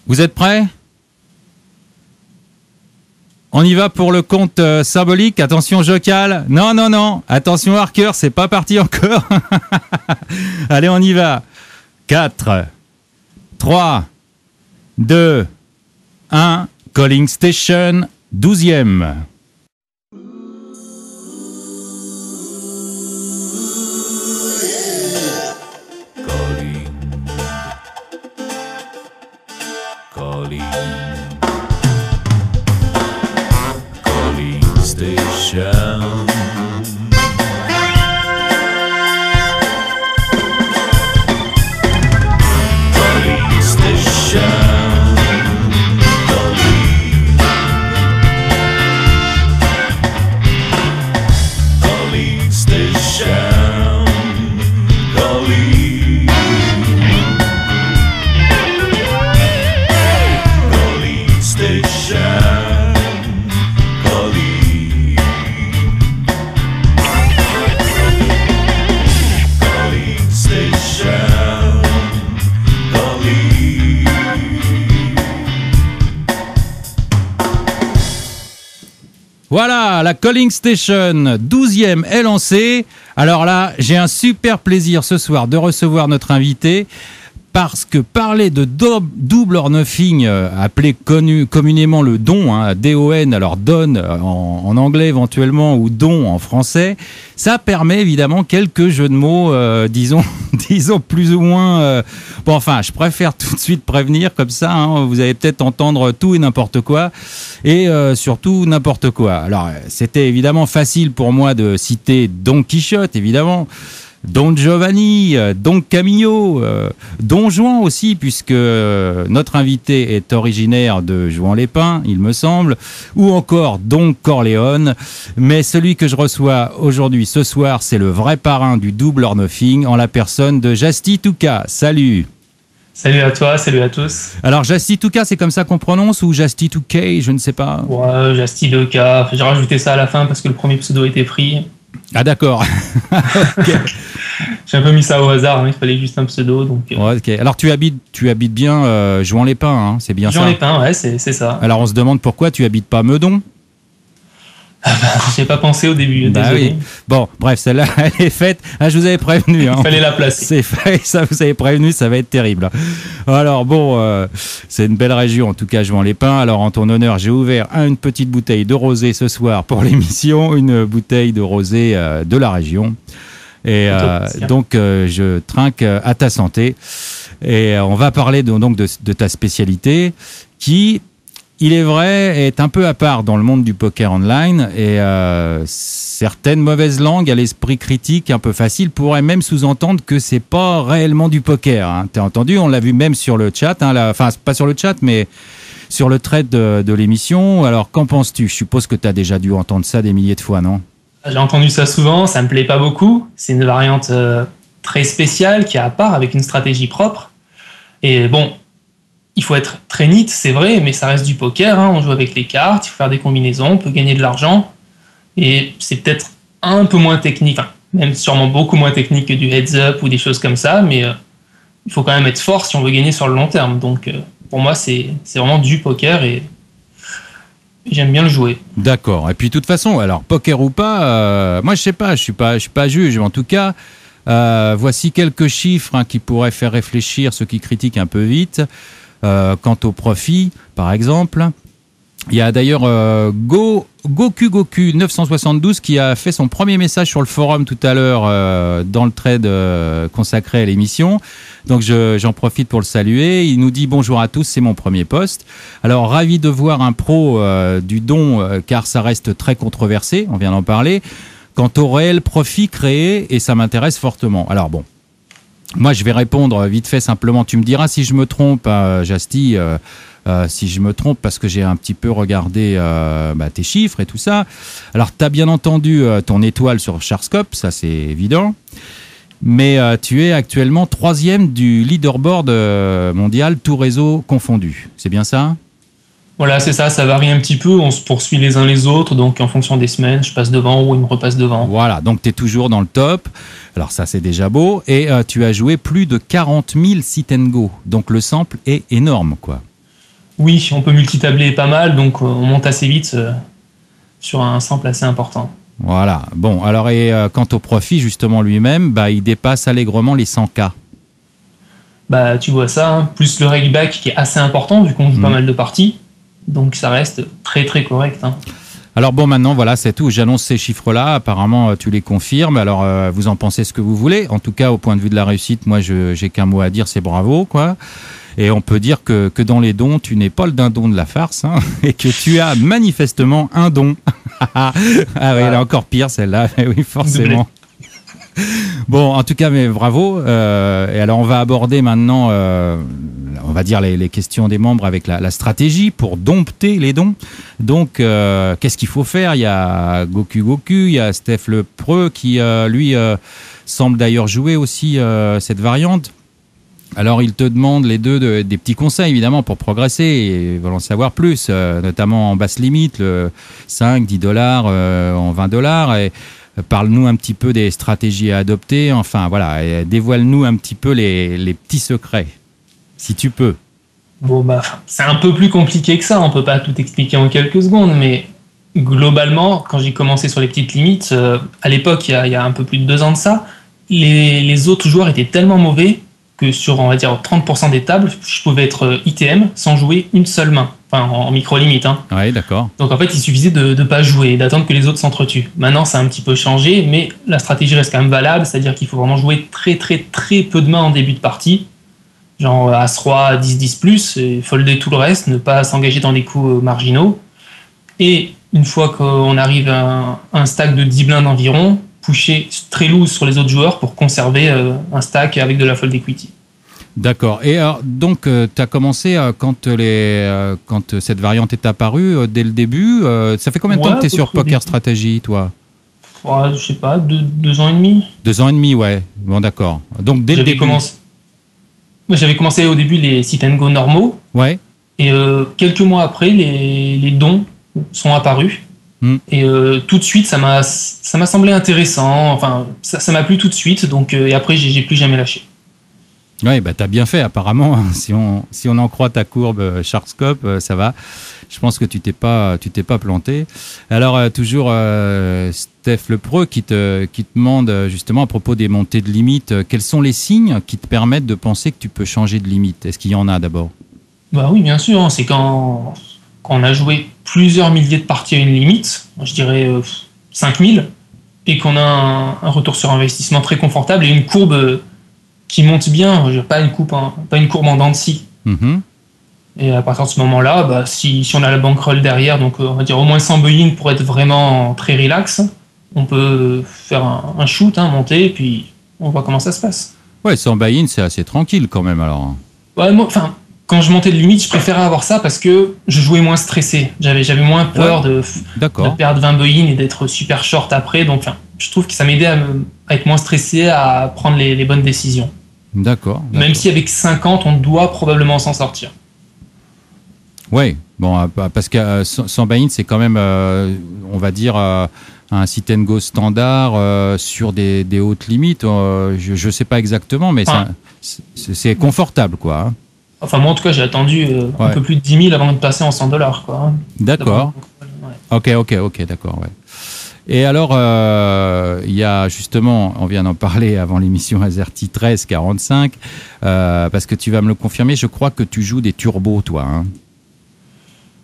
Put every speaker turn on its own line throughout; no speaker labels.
Vous êtes prêts? On y va pour le compte symbolique. Attention, Jocal. Non, non, non. Attention, Harker, c'est pas parti encore. Allez, on y va. 4, 3, 2, 1. Calling Station, 12e. Voilà, la Calling Station 12e est lancée. Alors là, j'ai un super plaisir ce soir de recevoir notre invité parce que parler de double ornithing, appelé communément le don, hein, D-O-N, alors don en anglais éventuellement ou don en français, ça permet évidemment quelques jeux de mots, disons plus ou moins... Bon, enfin, je préfère tout de suite prévenir comme ça, hein, vous allez peut-être entendre tout et n'importe quoi, et surtout n'importe quoi. Alors, c'était évidemment facile pour moi de citer Don Quichotte, évidemment, Don Giovanni, Don Camillo, Don Juan aussi, puisque notre invité est originaire de Juan-les-Pins, il me semble, ou encore Don Corleone. Mais celui que je reçois aujourd'hui, ce soir, c'est le vrai parrain du double ornithing, en la personne de Jasty Touka. Salut!
Salut à toi, salut à tous.
Alors, Jasty Touka, c'est comme ça qu'on prononce, ou Jasty Touka, je ne sais pas.
Ouais, Jasty Touka. J'ai rajouté ça à la fin parce que le premier pseudo a été pris.
Ah, d'accord. Okay.
J'ai un peu mis ça au hasard, hein, il fallait juste un pseudo. Donc,
ouais, okay. Alors, tu habites bien Juan-les-Pins, hein, c'est bien ça?
Juan-les-Pins, ouais, c'est ça.
Alors, on se demande pourquoi tu habites pas Meudon?
J'ai pas pensé au début, désolé.
Oui. Bon, bref, celle-là, elle est faite. Ah, je vous avais prévenu. Hein.
Il fallait la placer.
C'est fait, ça vous avez prévenu, ça va être terrible. Alors bon, c'est une belle région, en tout cas, Juan-les-Pins. Alors, en ton honneur, j'ai ouvert une petite bouteille de rosé ce soir pour l'émission, une bouteille de rosé de la région. Et donc, je trinque à ta santé. Et on va parler donc de ta spécialité qui... Il est vrai, est un peu à part dans le monde du poker online et certaines mauvaises langues à l'esprit critique un peu facile pourraient même sous-entendre que c'est pas réellement du poker. Hein. T'as entendu, on l'a vu même sur le chat, hein, enfin pas sur le chat mais sur le thread de l'émission. Alors qu'en penses-tu? Je suppose que tu as déjà dû entendre ça des milliers de fois, non?
J'ai entendu ça souvent, ça me plaît pas beaucoup. C'est une variante très spéciale qui est à part avec une stratégie propre. Et bon... Il faut être très neat, c'est vrai, mais ça reste du poker. Hein. On joue avec les cartes, il faut faire des combinaisons, on peut gagner de l'argent. Et c'est peut-être un peu moins technique, enfin, même sûrement beaucoup moins technique que du heads-up ou des choses comme ça, mais il faut quand même être fort si on veut gagner sur le long terme. Donc pour moi, c'est vraiment du poker et j'aime bien le jouer.
D'accord. Et puis de toute façon, alors poker ou pas, moi je sais pas, je suis pas juge, mais en tout cas, voici quelques chiffres hein, qui pourraient faire réfléchir ceux qui critiquent un peu vite. Quant au profit, par exemple, il y a d'ailleurs Goku 972 qui a fait son premier message sur le forum tout à l'heure dans le thread consacré à l'émission. Donc j'en profite pour le saluer. Il nous dit bonjour à tous, c'est mon premier post. Alors ravi de voir un pro du don car ça reste très controversé, on vient d'en parler. Quant au réel profit créé, et ça m'intéresse fortement. Alors bon. Moi, je vais répondre vite fait simplement. Tu me diras si je me trompe, Jasty, si je me trompe parce que j'ai un petit peu regardé tes chiffres et tout ça. Alors, tu as bien entendu ton étoile sur Sharkscope, ça c'est évident. Mais tu es actuellement 3e du leaderboard mondial, tout réseau confondu. C'est bien ça ?
Voilà, c'est ça, ça varie un petit peu, on se poursuit les uns les autres, donc en fonction des semaines, je passe devant ou il me repasse devant.
Voilà, donc tu es toujours dans le top, alors ça c'est déjà beau, et tu as joué plus de 40 000 sit and go, donc le sample est énorme, quoi.
Oui, on peut multitabler pas mal, donc on monte assez vite sur un sample assez important.
Voilà. Bon, alors quant au profit justement lui-même, bah, il dépasse allègrement les 100K.
Bah, tu vois ça, hein, plus le rakeback qui est assez important vu qu'on joue pas mal de parties, donc ça reste très très correct. Hein.
Alors bon, maintenant, voilà, c'est tout. J'annonce ces chiffres-là. Apparemment, tu les confirmes. Alors, vous en pensez ce que vous voulez. En tout cas, au point de vue de la réussite, moi, j'ai qu'un mot à dire, c'est bravo, quoi. Et on peut dire que dans les dons, tu n'es pas le dindon de la farce, hein, et que tu as manifestement un don. Ah oui, elle est encore pire, celle-là. Oui, forcément. Bon, en tout cas, mais bravo. Et alors, on va aborder maintenant, on va dire les questions des membres avec la stratégie pour dompter les dons. Donc, qu'est-ce qu'il faut faire? Il y a Goku, il y a Steph le Preux qui, lui, semble d'ailleurs jouer aussi cette variante. Alors, il te demande les deux des petits conseils, évidemment, pour progresser et veulent en savoir plus, notamment en basse limite, le 5, 10 dollars, en 20 dollars. Et parle-nous un petit peu des stratégies à adopter. Enfin, voilà, et dévoile-nous un petit peu les petits secrets, si tu peux.
Bon, bah, c'est un peu plus compliqué que ça. On peut pas tout expliquer en quelques secondes, mais globalement, quand j'ai commencé sur les petites limites, à l'époque, il y a un peu plus de 2 ans de ça, les autres joueurs étaient tellement mauvais que sur, on va dire, 30% des tables, je pouvais être ITM sans jouer une seule main. Enfin, en micro-limite. Hein.
Oui, d'accord.
Donc en fait, il suffisait de ne pas jouer, d'attendre que les autres s'entretuent. Maintenant, ça a un petit peu changé, mais la stratégie reste quand même valable, c'est-à-dire qu'il faut vraiment jouer très très très peu de mains en début de partie. Genre As-Roi, 10-10+, et folder tout le reste, ne pas s'engager dans des coups marginaux. Et une fois qu'on arrive à un stack de 10 blindes environ, pusher très loose sur les autres joueurs pour conserver un stack avec de la fold equity.
D'accord. Et alors, donc, tu as commencé quand cette variante est apparue, dès le début. Ça fait combien de temps que tu es sur Poker Strategy, toi?
Je sais pas, 2 ans et demi.
2 ans et demi, ouais. Bon, d'accord. Donc, dès le début.
J'avais commencé au début les sit and go normaux.
Ouais.
Et quelques mois après, les dons sont apparus. Et tout de suite, ça m'a semblé intéressant. Enfin, ça m'a plu tout de suite. Donc, et après, j'ai plus jamais lâché.
Oui, bah, tu as bien fait, apparemment. Si on en croit ta courbe Sharkscope, ça va. Je pense que tu t'es pas planté. Alors, toujours Steph Le Preux qui te demande justement à propos des montées de limite, quels sont les signes qui te permettent de penser que tu peux changer de limite? Est-ce qu'il y en a d'abord?
Bah oui, bien sûr. Hein. C'est quand on a joué plusieurs milliers de parties à une limite, je dirais 5000, et qu'on a un retour sur investissement très confortable et une courbe qui monte bien, pas une courbe en dents de scie. Mm-hmm. Et à partir de ce moment-là, bah, si on a la bankroll derrière, donc on va dire au moins 100 buy-in pour être vraiment très relax, on peut faire un shoot, monter, et puis on voit comment ça se passe.
Ouais, 100 buy-in, c'est assez tranquille quand même alors.
Ouais, quand je montais de limite, je préférais avoir ça parce que je jouais moins stressé. J'avais moins peur de perdre 20 buy-in et d'être super short après. Donc, je trouve que ça m'aidait à être moins stressé, à prendre les bonnes décisions.
D'accord.
Même si avec 50, on doit probablement s'en sortir.
Oui, bon, parce que 100 buy-in, c'est quand même, on va dire, un sit and go standard sur des hautes limites. Je ne sais pas exactement, mais c'est confortable, quoi. Hein.
Enfin, moi, en tout cas, j'ai attendu un peu plus de 10 000 avant de passer en 100 $. Quoi.
D'accord. Ouais. Ok, d'accord, ouais. Et alors, il y a justement, on vient d'en parler avant l'émission Azerty 1345, parce que tu vas me le confirmer, je crois que tu joues des turbos, toi. Hein.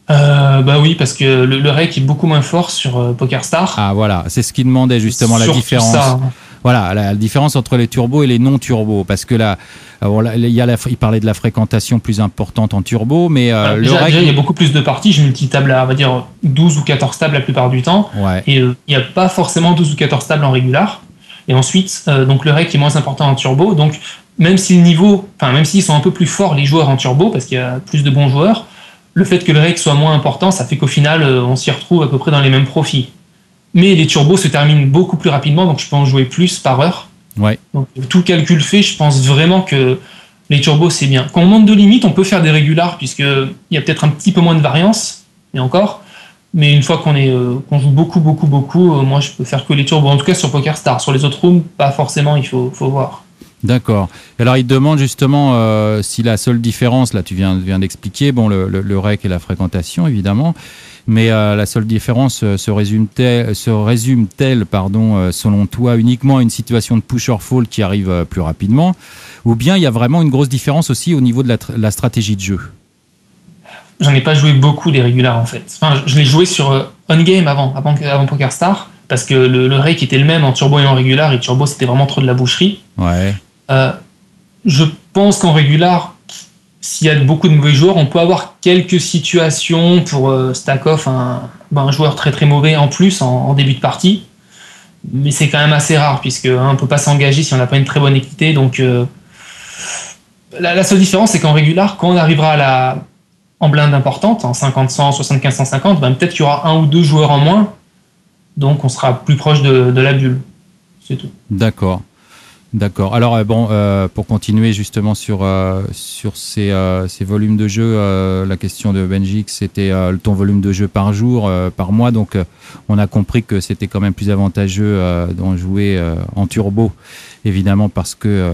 Bah oui, parce que le rec est beaucoup moins fort sur PokerStars.
Ah voilà, c'est ce qui demandait justement la différence. Ça. Voilà, la différence entre les turbos et les non-turbos, parce que là, il parlait de la fréquentation plus importante en turbo, mais
déjà, il y a beaucoup plus de parties. Je multitable à, on va dire, 12 ou 14 tables la plupart du temps, et il n'y a pas forcément 12 ou 14 tables en régular. Et ensuite, donc le rec est moins important en turbo, donc même si le niveau, même s'ils sont un peu plus forts les joueurs en turbo, parce qu'il y a plus de bons joueurs, le fait que le rec soit moins important, ça fait qu'au final, on s'y retrouve à peu près dans les mêmes profits. Mais les turbos se terminent beaucoup plus rapidement, donc je peux en jouer plus par heure.
Ouais.
Donc, tout calcul fait, je pense vraiment que les turbos, c'est bien. Quand on monte de limite, on peut faire des régulars, puisqu'il y a peut-être un petit peu moins de variance, et encore. Mais une fois qu'on joue beaucoup, moi, je peux faire que les turbos. En tout cas, sur PokerStars. Sur les autres rooms, pas forcément, il faut voir.
D'accord. Alors, il te demande justement si la seule différence, là, tu viens d'expliquer, bon, le rec et la fréquentation, évidemment, mais la seule différence se résume-t-elle, selon toi, uniquement à une situation de push or fall qui arrive plus rapidement, ou bien il y a vraiment une grosse différence aussi au niveau de la stratégie de jeu?
J'en ai pas joué beaucoup des régulars en fait. Enfin, je l'ai joué sur on-game avant PokerStar, parce que le rake était le même en turbo et en régular, et turbo c'était vraiment trop de la boucherie.
Ouais.
Je pense qu'en régular, s'il y a beaucoup de mauvais joueurs, on peut avoir quelques situations pour stack off un joueur très très mauvais en plus en début de partie, mais c'est quand même assez rare puisque on peut pas s'engager si on n'a pas une très bonne équité. Donc la seule différence, c'est qu'en régular, quand on arrivera en blinde importante, en 50-100, 75-150, peut-être qu'il y aura un ou deux joueurs en moins, donc on sera plus proche de la bulle. C'est tout.
D'accord. Alors pour continuer justement sur ces volumes de jeu, la question de Benjik, c'était ton volume de jeu par jour, par mois. Donc on a compris que c'était quand même plus avantageux d'en jouer en turbo, évidemment parce que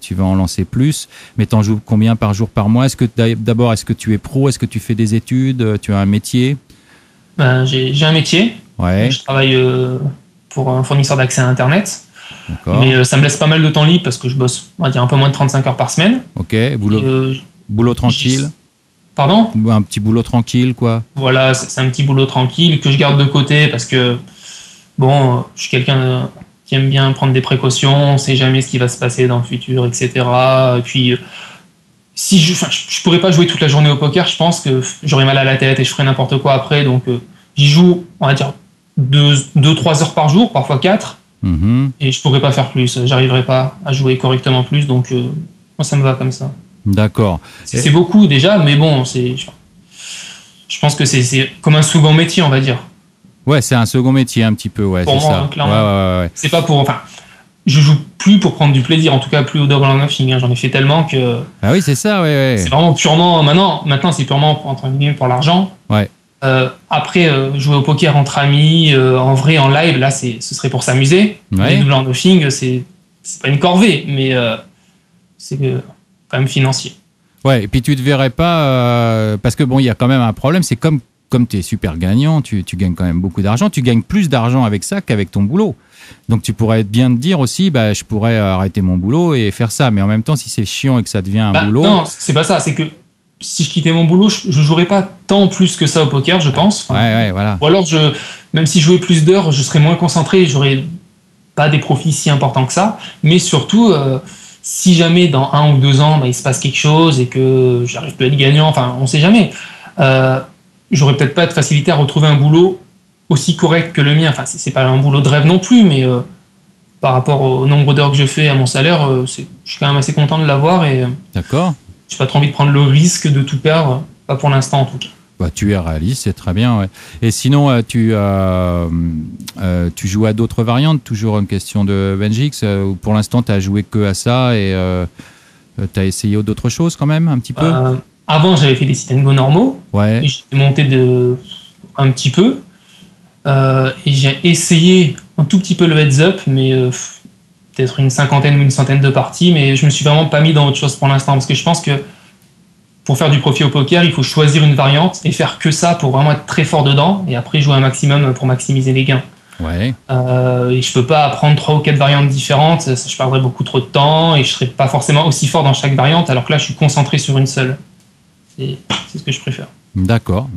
tu vas en lancer plus. Mais t'en joues combien par jour, par mois? Est-ce que tu es pro? Est-ce que tu fais des études? Tu as un métier?
J'ai un métier.
Ouais.
Je travaille pour un fournisseur d'accès à Internet.
D'accord.
Mais ça me laisse pas mal de temps libre parce que je bosse, on va dire, un peu moins de 35 heures par semaine.
Ok, boulot tranquille.
Pardon ?
Un petit boulot tranquille, quoi.
Voilà, c'est un petit boulot tranquille que je garde de côté parce que, bon, je suis quelqu'un qui aime bien prendre des précautions, on ne sait jamais ce qui va se passer dans le futur, etc. Et puis, si je pourrais pas jouer toute la journée au poker, je pense que j'aurais mal à la tête et je ferais n'importe quoi après. Donc, j'y joue, on va dire, 2-3 heures par jour, parfois 4. Et je pourrais pas faire plus, j'arriverai pas à jouer correctement plus, donc moi ça me va comme ça.
D'accord.
C'est beaucoup déjà, mais bon, je pense que c'est comme un second métier, on va dire.
Ouais, c'est un second métier un petit peu, ouais.
Pour
c'est
moi,
ça.
clairement.
Ouais.
C'est pas pour, enfin, je joue plus pour prendre du plaisir, en tout cas plus au double or nothing. J'en ai fait tellement que.
Ah oui, c'est ça, ouais.
C'est vraiment purement maintenant c'est purement entre guillemets pour l'argent.
Ouais.
Après, jouer au poker entre amis, en vrai, en live, là, ce serait pour s'amuser.
Ouais.
Les double or nothing, c'est pas une corvée, mais c'est quand même financier.
Ouais, et puis tu te verrais pas, parce que bon, il y a quand même un problème, c'est comme tu es super gagnant, tu gagnes quand même beaucoup d'argent, tu gagnes plus d'argent avec ça qu'avec ton boulot. Donc tu pourrais bien te dire aussi, je pourrais arrêter mon boulot et faire ça, mais en même temps, si c'est chiant et que ça devient un boulot...
Non, c'est pas ça, c'est que si je quittais mon boulot, je jouerais pas tant plus que ça au poker, je pense.
Ouais, voilà.
Ou alors, même si je jouais plus d'heures, je serais moins concentré, j'aurais pas des profits si importants que ça. Mais surtout, si jamais dans 1 ou 2 ans, il se passe quelque chose et que j'arrive plus à être gagnant, enfin, on sait jamais, j'aurais peut-être pas de facilité à retrouver un boulot aussi correct que le mien. Enfin, c'est pas un boulot de rêve non plus, mais par rapport au nombre d'heures que je fais à mon salaire, je suis quand même assez content de l'avoir et...
D'accord.
J'ai pas trop envie de prendre le risque de tout perdre, pas pour l'instant en tout cas.
Tu es réaliste, c'est très bien. Ouais. Et sinon, tu joues à d'autres variantes, toujours une question de Benjix, ou pour l'instant tu as joué que à ça et tu as essayé d'autres choses quand même, un petit peu?
Avant, j'avais fait des sit and go normaux,
ouais.
Et j'ai monté un petit peu, et j'ai essayé un tout petit peu le heads up, mais peut-être une 50aine ou une 100aine de parties, mais je me suis vraiment pas mis dans autre chose pour l'instant, parce que je pense que pour faire du profit au poker, il faut choisir une variante et faire que ça pour vraiment être très fort dedans, et après jouer un maximum pour maximiser les gains.
Ouais.
Et je peux pas apprendre 3 ou 4 variantes différentes, ça, je perdrais beaucoup trop de temps, et je serais pas forcément aussi fort dans chaque variante, alors que là je suis concentré sur une seule. C'est ce que je préfère.
D'accord.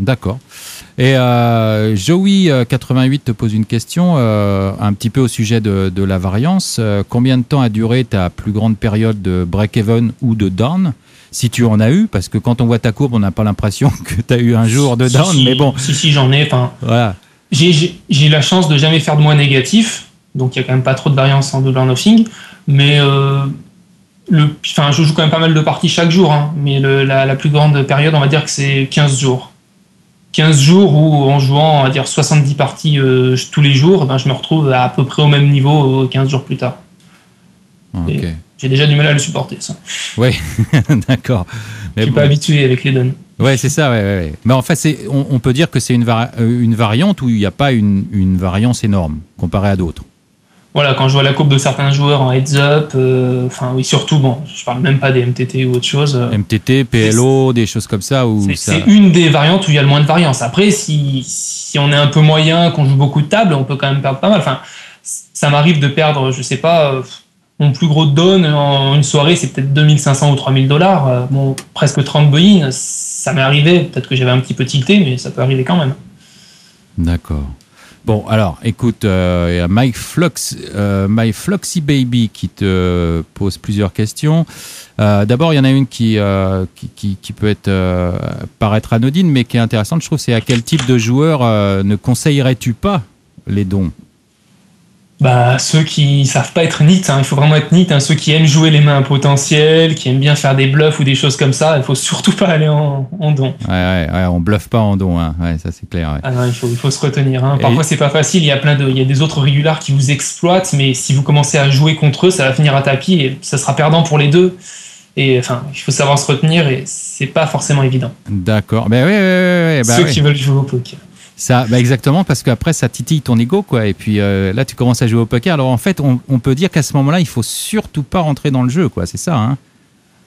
Et Joey88 te pose une question un petit peu au sujet de la variance. Combien de temps a duré ta plus grande période de break-even ou de down, si tu en as eu? Parce que quand on voit ta courbe, on n'a pas l'impression que tu as eu un jour de down, mais bon.
Si, j'en ai.
Voilà.
J'ai eu la chance de jamais faire de moins négatif, donc il n'y a quand même pas trop de variance en double or nothing, mais je joue quand même pas mal de parties chaque jour, hein, mais la plus grande période, on va dire que c'est 15 jours. 15 jours où, en jouant, on va dire 70 parties tous les jours, je me retrouve à peu près au même niveau 15 jours plus tard.
Okay.
J'ai déjà du mal à le supporter, ça.
Oui, d'accord.
Je suis pas habitué avec les donnes.
Ouais, c'est ça, ouais. Mais en fait, on peut dire que c'est une variante où il n'y a pas une variance énorme comparée à d'autres.
voilà, quand je vois la courbe de certains joueurs en heads-up, enfin oui, surtout, bon, je parle même pas des MTT ou autre chose.
MTT, PLO, des choses comme ça où
C'est une des variantes où il y a le moins de variance. Après, si on est un peu moyen, qu'on joue beaucoup de tables, on peut quand même perdre pas mal. Enfin, ça m'arrive de perdre, je sais pas, mon plus gros down en une soirée, c'est peut-être 2500 ou 3000 dollars. Bon, presque 30 buy-in, ça m'est arrivé. Peut-être que j'avais un petit peu tilté, mais ça peut arriver quand même.
D'accord. Bon, alors, écoute, il y a My Floxy Baby qui te pose plusieurs questions. D'abord, il y en a une qui peut paraître anodine, mais qui est intéressante, je trouve, c'est à quel type de joueur ne conseillerais-tu pas les dons?
Bah, ceux qui savent pas être neat, hein, il faut vraiment être neat, hein, ceux qui aiment jouer les mains à potentiel, qui aiment bien faire des bluffs ou des choses comme ça, il faut surtout pas aller en don.
Ouais, on bluffe pas en don, hein. Ouais, ça c'est clair. Ouais.
Ah non, il faut se retenir. Hein. Parfois c'est pas facile, il y a des autres régulars qui vous exploitent, mais si vous commencez à jouer contre eux, ça va finir à tapis et ça sera perdant pour les deux. Et enfin, il faut savoir se retenir et c'est pas forcément évident.
D'accord. Ben oui.
Ceux qui veulent jouer au poker.
Ça, exactement, parce qu'après, ça titille ton ego, quoi. Et puis là, tu commences à jouer au poker. Alors en fait, on peut dire qu'à ce moment-là, il faut surtout pas rentrer dans le jeu, quoi. C'est ça, hein?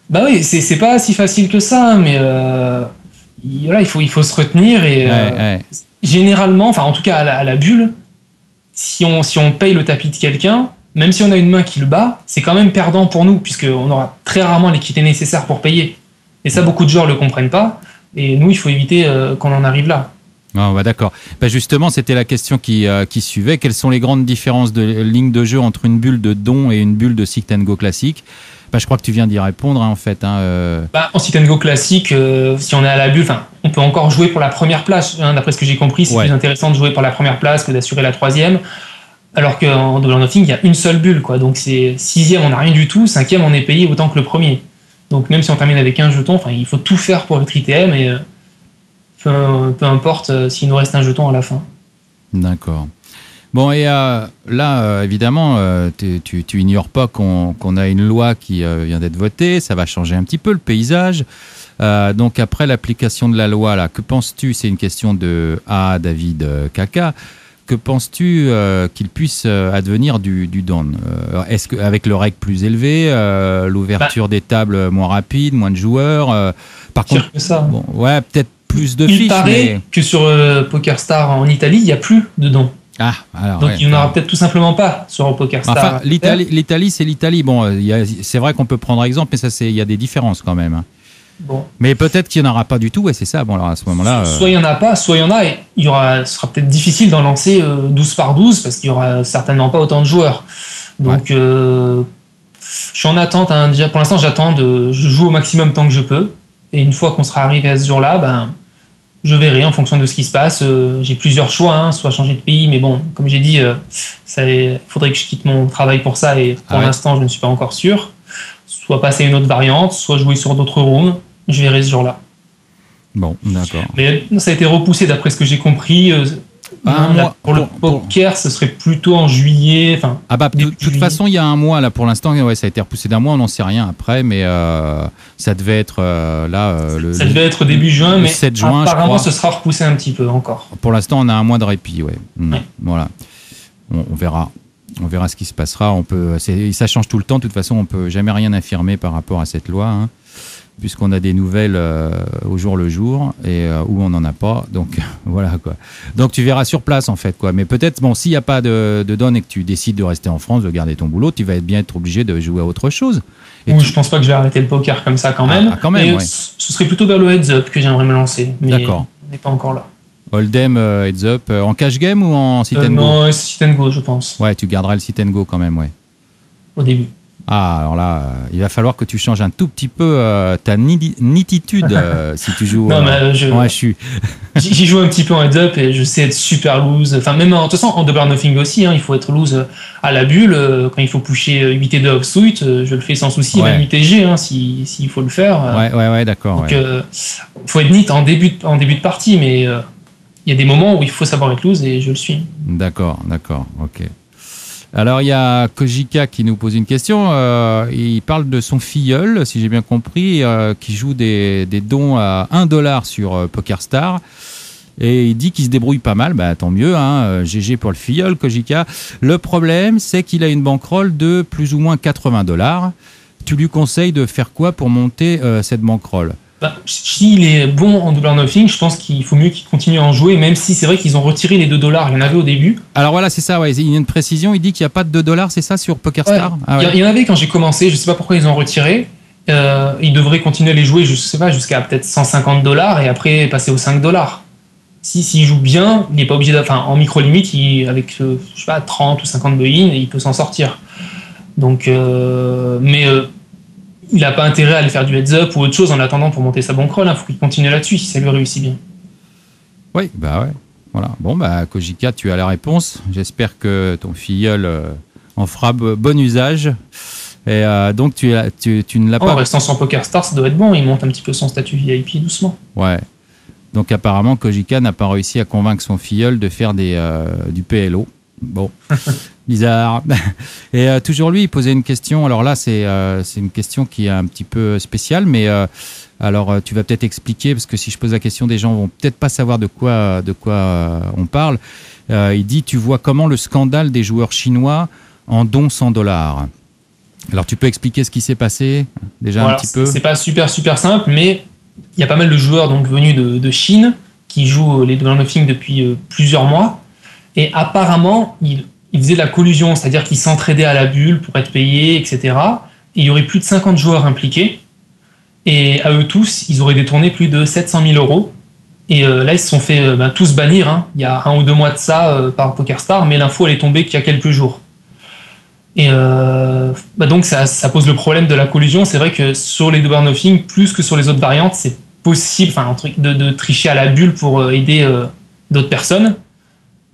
Bah oui, c'est pas si facile que ça, mais voilà, il faut se retenir et généralement, enfin en tout cas à la bulle, si on paye le tapis de quelqu'un, même si on a une main qui le bat, c'est quand même perdant pour nous, puisqu'on aura très rarement l'équité nécessaire pour payer. Et ça, beaucoup de joueurs le comprennent pas. Et nous, il faut éviter qu'on en arrive là.
Ah, bah d'accord. Bah justement, c'était la question qui suivait. Quelles sont les grandes différences de ligne de jeu entre une bulle de don et une bulle de sit and go classique? Bah, je crois que tu viens d'y répondre, hein, en fait. Hein,
Bah, en sit and go classique, si on est à la bulle, on peut encore jouer pour la première place. Hein, d'après ce que j'ai compris, c'est plus intéressant de jouer pour la première place que d'assurer la troisième. Alors qu'en double or nothing, il y a une seule bulle, quoi. Donc c'est sixième, on n'a rien du tout. Cinquième, on est payé autant que le premier. Donc même si on termine avec un jeton, il faut tout faire pour être ITM et peu importe s'il nous reste un jeton à la fin.
D'accord. Bon, et là, évidemment, tu ignores pas qu'on a une loi qui vient d'être votée. Ça va changer un petit peu le paysage. Donc, après l'application de la loi, là, que penses-tu? C'est une question de David Kaka. Que penses-tu qu'il puisse advenir du down? Est-ce qu'avec le règle plus élevé, l'ouverture des tables moins rapide, moins de joueurs par contre,
que ça.
Bon, ouais, peut-être plus de
fiches.
Il
paraît que sur PokerStar en Italie, il n'y a plus de dons.
Ah, alors,
donc il n'y en aura peut-être tout simplement pas sur PokerStar.
Enfin, l'Italie, c'est l'Italie. Bon, c'est vrai qu'on peut prendre exemple, mais il y a des différences quand même.
Bon.
Mais peut-être qu'il n'y en aura pas du tout, et c'est ça. Bon, alors à ce moment-là.
Soit il n'y en a pas, soit il y en a, et ce sera peut-être difficile d'en lancer 12 par 12 parce qu'il n'y aura certainement pas autant de joueurs. Donc, je suis en attente. Hein, déjà, pour l'instant, je joue au maximum tant que je peux. Et une fois qu'on sera arrivé à ce jour-là, je verrai en fonction de ce qui se passe. J'ai plusieurs choix, hein, soit changer de pays, mais bon, comme j'ai dit, il faudrait que je quitte mon travail pour ça, et pour l'instant, je ne suis pas encore sûr. Soit passer à une autre variante, soit jouer sur d'autres rooms. Je verrai ce jour-là.
Bon, d'accord.
Mais ça a été repoussé d'après ce que j'ai compris. Pour le poker, ce serait plutôt en juillet.
De toute façon, il y a un mois là pour l'instant. Ça a été repoussé d'un mois. On n'en sait rien après, mais ça devait être
ça devait être début juin, mais
7 juin,
apparemment, ce sera repoussé un petit peu encore.
Pour l'instant, on a un mois de répit. Voilà. On verra. On verra ce qui se passera. Ça change tout le temps. De toute façon, on peut jamais rien affirmer par rapport à cette loi. Hein, puisqu'on a des nouvelles au jour le jour et où on n'en a pas. Donc, voilà, quoi. Donc, tu verras sur place, en fait, quoi. Mais peut-être, s'il n'y a pas de don et que tu décides de rester en France, de garder ton boulot, tu vas bien être obligé de jouer à autre chose.
Je pense pas que je vais arrêter le poker comme ça, quand même. Ce serait plutôt vers le heads-up que j'aimerais me lancer. Mais
d'accord.
On n'est pas encore là.
Hold'em, heads-up, en cash game ou en sit and go?
Non, sit and go, je pense.
Ouais, tu garderas le sit and go quand même, ouais.
Au début.
Ah, alors là, il va falloir que tu changes un tout petit peu ta nititude si tu joues.
Non, mais j'y joue un petit peu en heads-up et je sais être super loose. Enfin, même de toute façon, en double or nothing aussi, il faut être loose à la bulle. Quand il faut pusher 8 et 2 off-suit, je le fais sans souci, même UTG, s'il faut le faire.
Ouais, d'accord.
Donc, faut être neat en début de partie, mais il y a des moments où il faut savoir être loose et je le suis.
D'accord, ok. Alors, il y a Kojika qui nous pose une question. Il parle de son filleul, si j'ai bien compris, qui joue des dons à $1 sur PokerStar. Et il dit qu'il se débrouille pas mal, bah tant mieux, hein, GG pour le filleul, Kojika. Le problème, c'est qu'il a une bankroll de plus ou moins $80. Tu lui conseilles de faire quoi pour monter cette bankroll?
S'il est bon en Double or Nothing, je pense qu'il faut mieux qu'il continue à en jouer, même si c'est vrai qu'ils ont retiré les $2. Il y en avait au début.
Alors voilà, c'est ça, ouais. Il y a une précision, il dit qu'il n'y a pas de $2, c'est ça, sur PokerStars?
Il y en avait quand j'ai commencé, je ne sais pas pourquoi ils ont retiré. Ils devraient continuer à les jouer, je sais pas, jusqu'à peut-être $150 et après passer aux $5. S'il joue bien, il n'est pas obligé en micro-limite, avec je sais pas, 30 ou 50 buy-in, il peut s'en sortir. Donc, il n'a pas intérêt à aller faire du heads-up ou autre chose en attendant pour monter sa bankroll. Il faut qu'il continue là-dessus si ça lui réussit bien.
Oui, bah ouais. Voilà. Bon, bah, Kojika, tu as la réponse. J'espère que ton filleul en fera bon usage. Et donc, tu ne l'as pas.
En restant sur PokerStars, ça doit être bon. Il monte un petit peu son statut VIP doucement.
Ouais. Donc, apparemment, Kojika n'a pas réussi à convaincre son filleul de faire du PLO. Bon. Bizarre. Et toujours lui, il posait une question. Alors là, c'est une question qui est un petit peu spéciale, mais alors tu vas peut-être expliquer, parce que si je pose la question, des gens vont peut-être pas savoir de quoi on parle. Il dit, tu vois comment le scandale des joueurs chinois en dont $100? Alors tu peux expliquer ce qui s'est passé déjà un petit peu?
C'est pas super simple, mais il y a pas mal de joueurs donc venus de Chine qui jouent les Double or Nothing depuis plusieurs mois, et apparemment ils faisaient de la collusion, c'est-à-dire qu'ils s'entraidaient à la bulle pour être payés, etc. Et il y aurait plus de 50 joueurs impliqués. Et à eux tous, ils auraient détourné plus de 700 000 €. Et là, ils se sont fait tous bannir. Hein. Il y a 1 ou 2 mois de ça par PokerStars, mais l'info, elle est tombée qu'il y a quelques jours. Et donc, ça pose le problème de la collusion. C'est vrai que sur les Double or Nothing, plus que sur les autres variantes, c'est possible de tricher à la bulle pour aider d'autres personnes.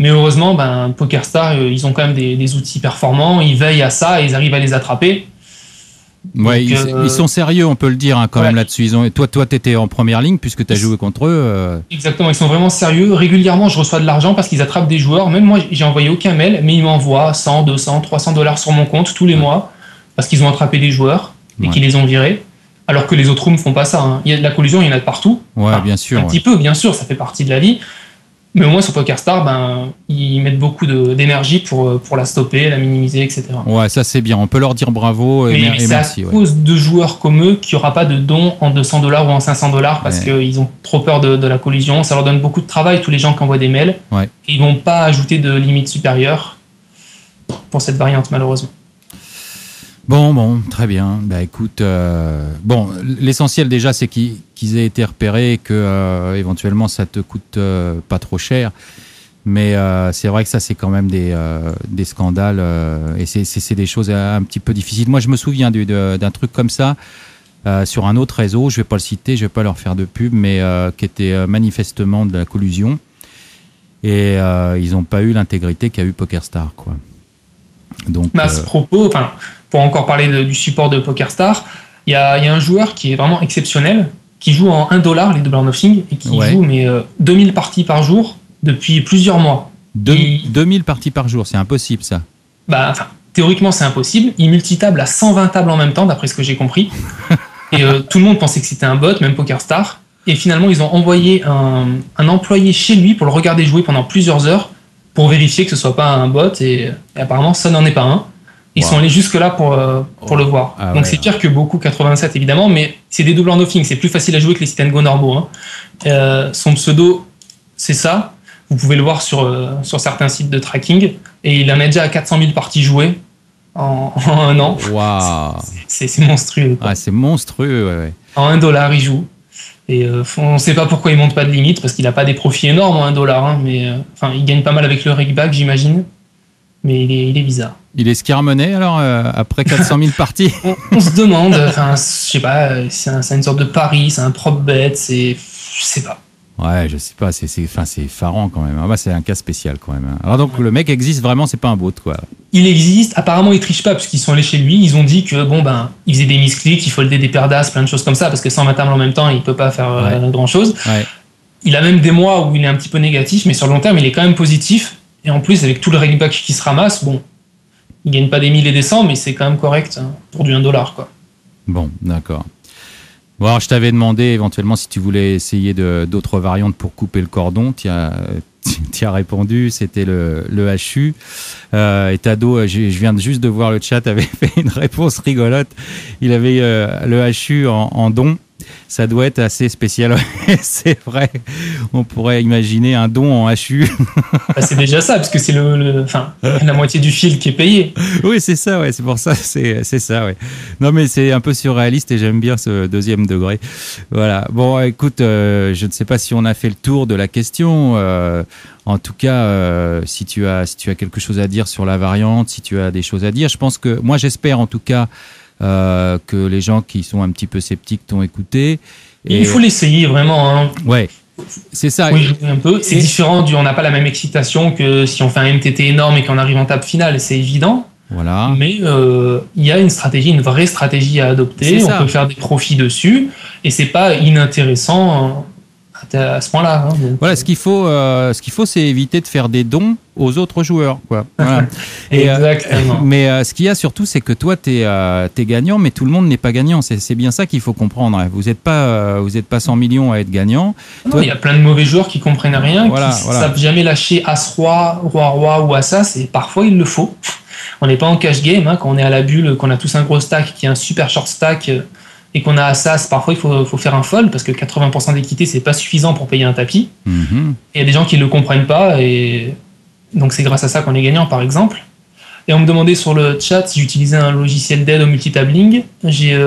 Mais heureusement, PokerStars, ils ont quand même des outils performants, ils veillent à ça et ils arrivent à les attraper.
Ouais, donc, ils sont sérieux, on peut le dire quand même là-dessus. Toi, tu étais en première ligne puisque tu as joué contre eux.
Exactement, ils sont vraiment sérieux. Régulièrement, je reçois de l'argent parce qu'ils attrapent des joueurs. Même moi, j'ai envoyé aucun mail, mais ils m'envoient 100, 200, $300 sur mon compte tous les mois parce qu'ils ont attrapé des joueurs et qu'ils les ont virés. Alors que les autres rooms font pas ça. Hein. Il y a de la collusion, il y en a de partout.
Bien sûr.
Un petit peu, bien sûr, ça fait partie de la vie. Mais au moins sur PokerStars, ils mettent beaucoup d'énergie pour la stopper, la minimiser, etc.
Ouais, ça c'est bien. On peut leur dire bravo et
mais
merci.
C'est à cause de joueurs comme eux qu'il n'y aura pas de dons en $200 ou en $500 parce qu'ils ont trop peur de la collusion. Ça leur donne beaucoup de travail, tous les gens qui envoient des mails.
Ouais.
Et ils ne vont pas ajouter de limite supérieure pour cette variante, malheureusement.
Bon, très bien. Bah écoute, l'essentiel déjà, c'est qu'ils aient été repérés et que éventuellement ça te coûte pas trop cher. Mais c'est vrai que ça, c'est quand même des scandales et c'est des choses un petit peu difficiles. Moi, je me souviens d'un truc comme ça sur un autre réseau. Je vais pas le citer, je vais pas leur faire de pub, mais qui était manifestement de la collusion. Et ils n'ont pas eu l'intégrité qu'a eu PokerStars, quoi. Donc,
à ce propos, pour encore parler du support de PokerStars, il y a un joueur qui est vraiment exceptionnel, qui joue en $1 les Double or Nothing et qui joue 2000 parties par jour depuis plusieurs mois.
2000 parties par jour, c'est impossible ça.
Théoriquement c'est impossible. Il multitable à 120 tables en même temps, d'après ce que j'ai compris. Et tout le monde pensait que c'était un bot, même PokerStars. Et finalement, ils ont envoyé un employé chez lui pour le regarder jouer pendant plusieurs heures pour vérifier que ce soit pas un bot. Et apparemment, ça n'en est pas un. Ils sont allés jusque-là pour le voir. Donc c'est pire que beaucoup 87 évidemment, mais c'est des Double or Nothing, c'est plus facile à jouer que les sit and go normaux. Hein. Son pseudo, c'est ça. Vous pouvez le voir sur certains sites de tracking. Et il en est déjà à 400 000 parties jouées en un an.
Wow.
C'est monstrueux. Quoi.
C'est monstrueux, ouais.
En $1, il joue. Et on ne sait pas pourquoi il ne monte pas de limite, parce qu'il n'a pas des profits énormes en $1. Hein, mais il gagne pas mal avec le rakeback, j'imagine. Mais il est bizarre.
Il est scarmonné alors après 400 000 parties.
On se demande, je sais pas, c'est une sorte de pari, c'est un prop bet, je sais pas.
Ouais, je sais pas, c'est effarant quand même. C'est un cas spécial quand même. Alors donc le mec existe vraiment, c'est pas un bot quoi.
Il existe, apparemment il triche pas parce qu'ils sont allés chez lui, ils ont dit que il faisait des misclics, il foldait des paires d'as, plein de choses comme ça parce que sans tables en même temps, il peut pas faire grand chose. Ouais. Il a même des mois où il est un petit peu négatif, mais sur le long terme, il est quand même positif. Et en plus, avec tout le rakeback qui se ramasse, il gagne pas des 1000 et des 100, mais c'est quand même correct pour du $1, quoi.
Bon, d'accord. Bon, alors, je t'avais demandé éventuellement si tu voulais essayer d'autres variantes pour couper le cordon. Tu as répondu, c'était le HU. Et Tado, je viens juste de voir le chat, avait fait une réponse rigolote. Il avait le HU en don. Ça doit être assez spécial. C'est vrai. On pourrait imaginer un don en HU.
Bah, c'est déjà ça, parce que c'est la moitié du fil qui est payé.
Oui, c'est ça, ouais. C'est pour ça, c'est ça, ouais. Non, mais c'est un peu surréaliste et j'aime bien ce deuxième degré. Voilà. Bon, écoute, je ne sais pas si on a fait le tour de la question. En tout cas, si tu as quelque chose à dire sur la variante, si tu as des choses à dire, je pense que moi, j'espère en tout cas que les gens qui sont un petit peu sceptiques t'ont écouté.
Et il faut l'essayer vraiment. Hein.
Ouais, c'est ça.
Oui, un peu. C'est différent on n'a pas la même excitation que si on fait un MTT énorme et qu'on arrive en table finale, c'est évident.
Voilà.
Mais il y a une vraie stratégie à adopter. On peut faire des profits dessus et c'est pas inintéressant à ce point-là. Hein, donc,
voilà, ce qu'il faut, c'est éviter de faire des dons aux autres joueurs, quoi. Voilà.
Exactement.
Mais ce qu'il y a surtout, c'est que toi, t'es gagnant, mais tout le monde n'est pas gagnant. C'est bien ça qu'il faut comprendre. Vous n'êtes pas 100 millions à être gagnant.
Il y a plein de mauvais joueurs qui comprennent rien, qui savent jamais lâcher As-Roi, Roi-Roi ou As-As, et parfois il le faut. On n'est pas en cash game, hein, quand on est à la bulle, qu'on a tous un gros stack, qui est un super short stack, et qu'on a As-As, parfois il faut faire un fold, parce que 80% d'équité, c'est pas suffisant pour payer un tapis.
Mm-hmm.
Et il y a des gens qui ne le comprennent pas, et donc c'est grâce à ça qu'on est gagnant, par exemple. Et on me demandait sur le chat si j'utilisais un logiciel d'aide au multitabling. J'ai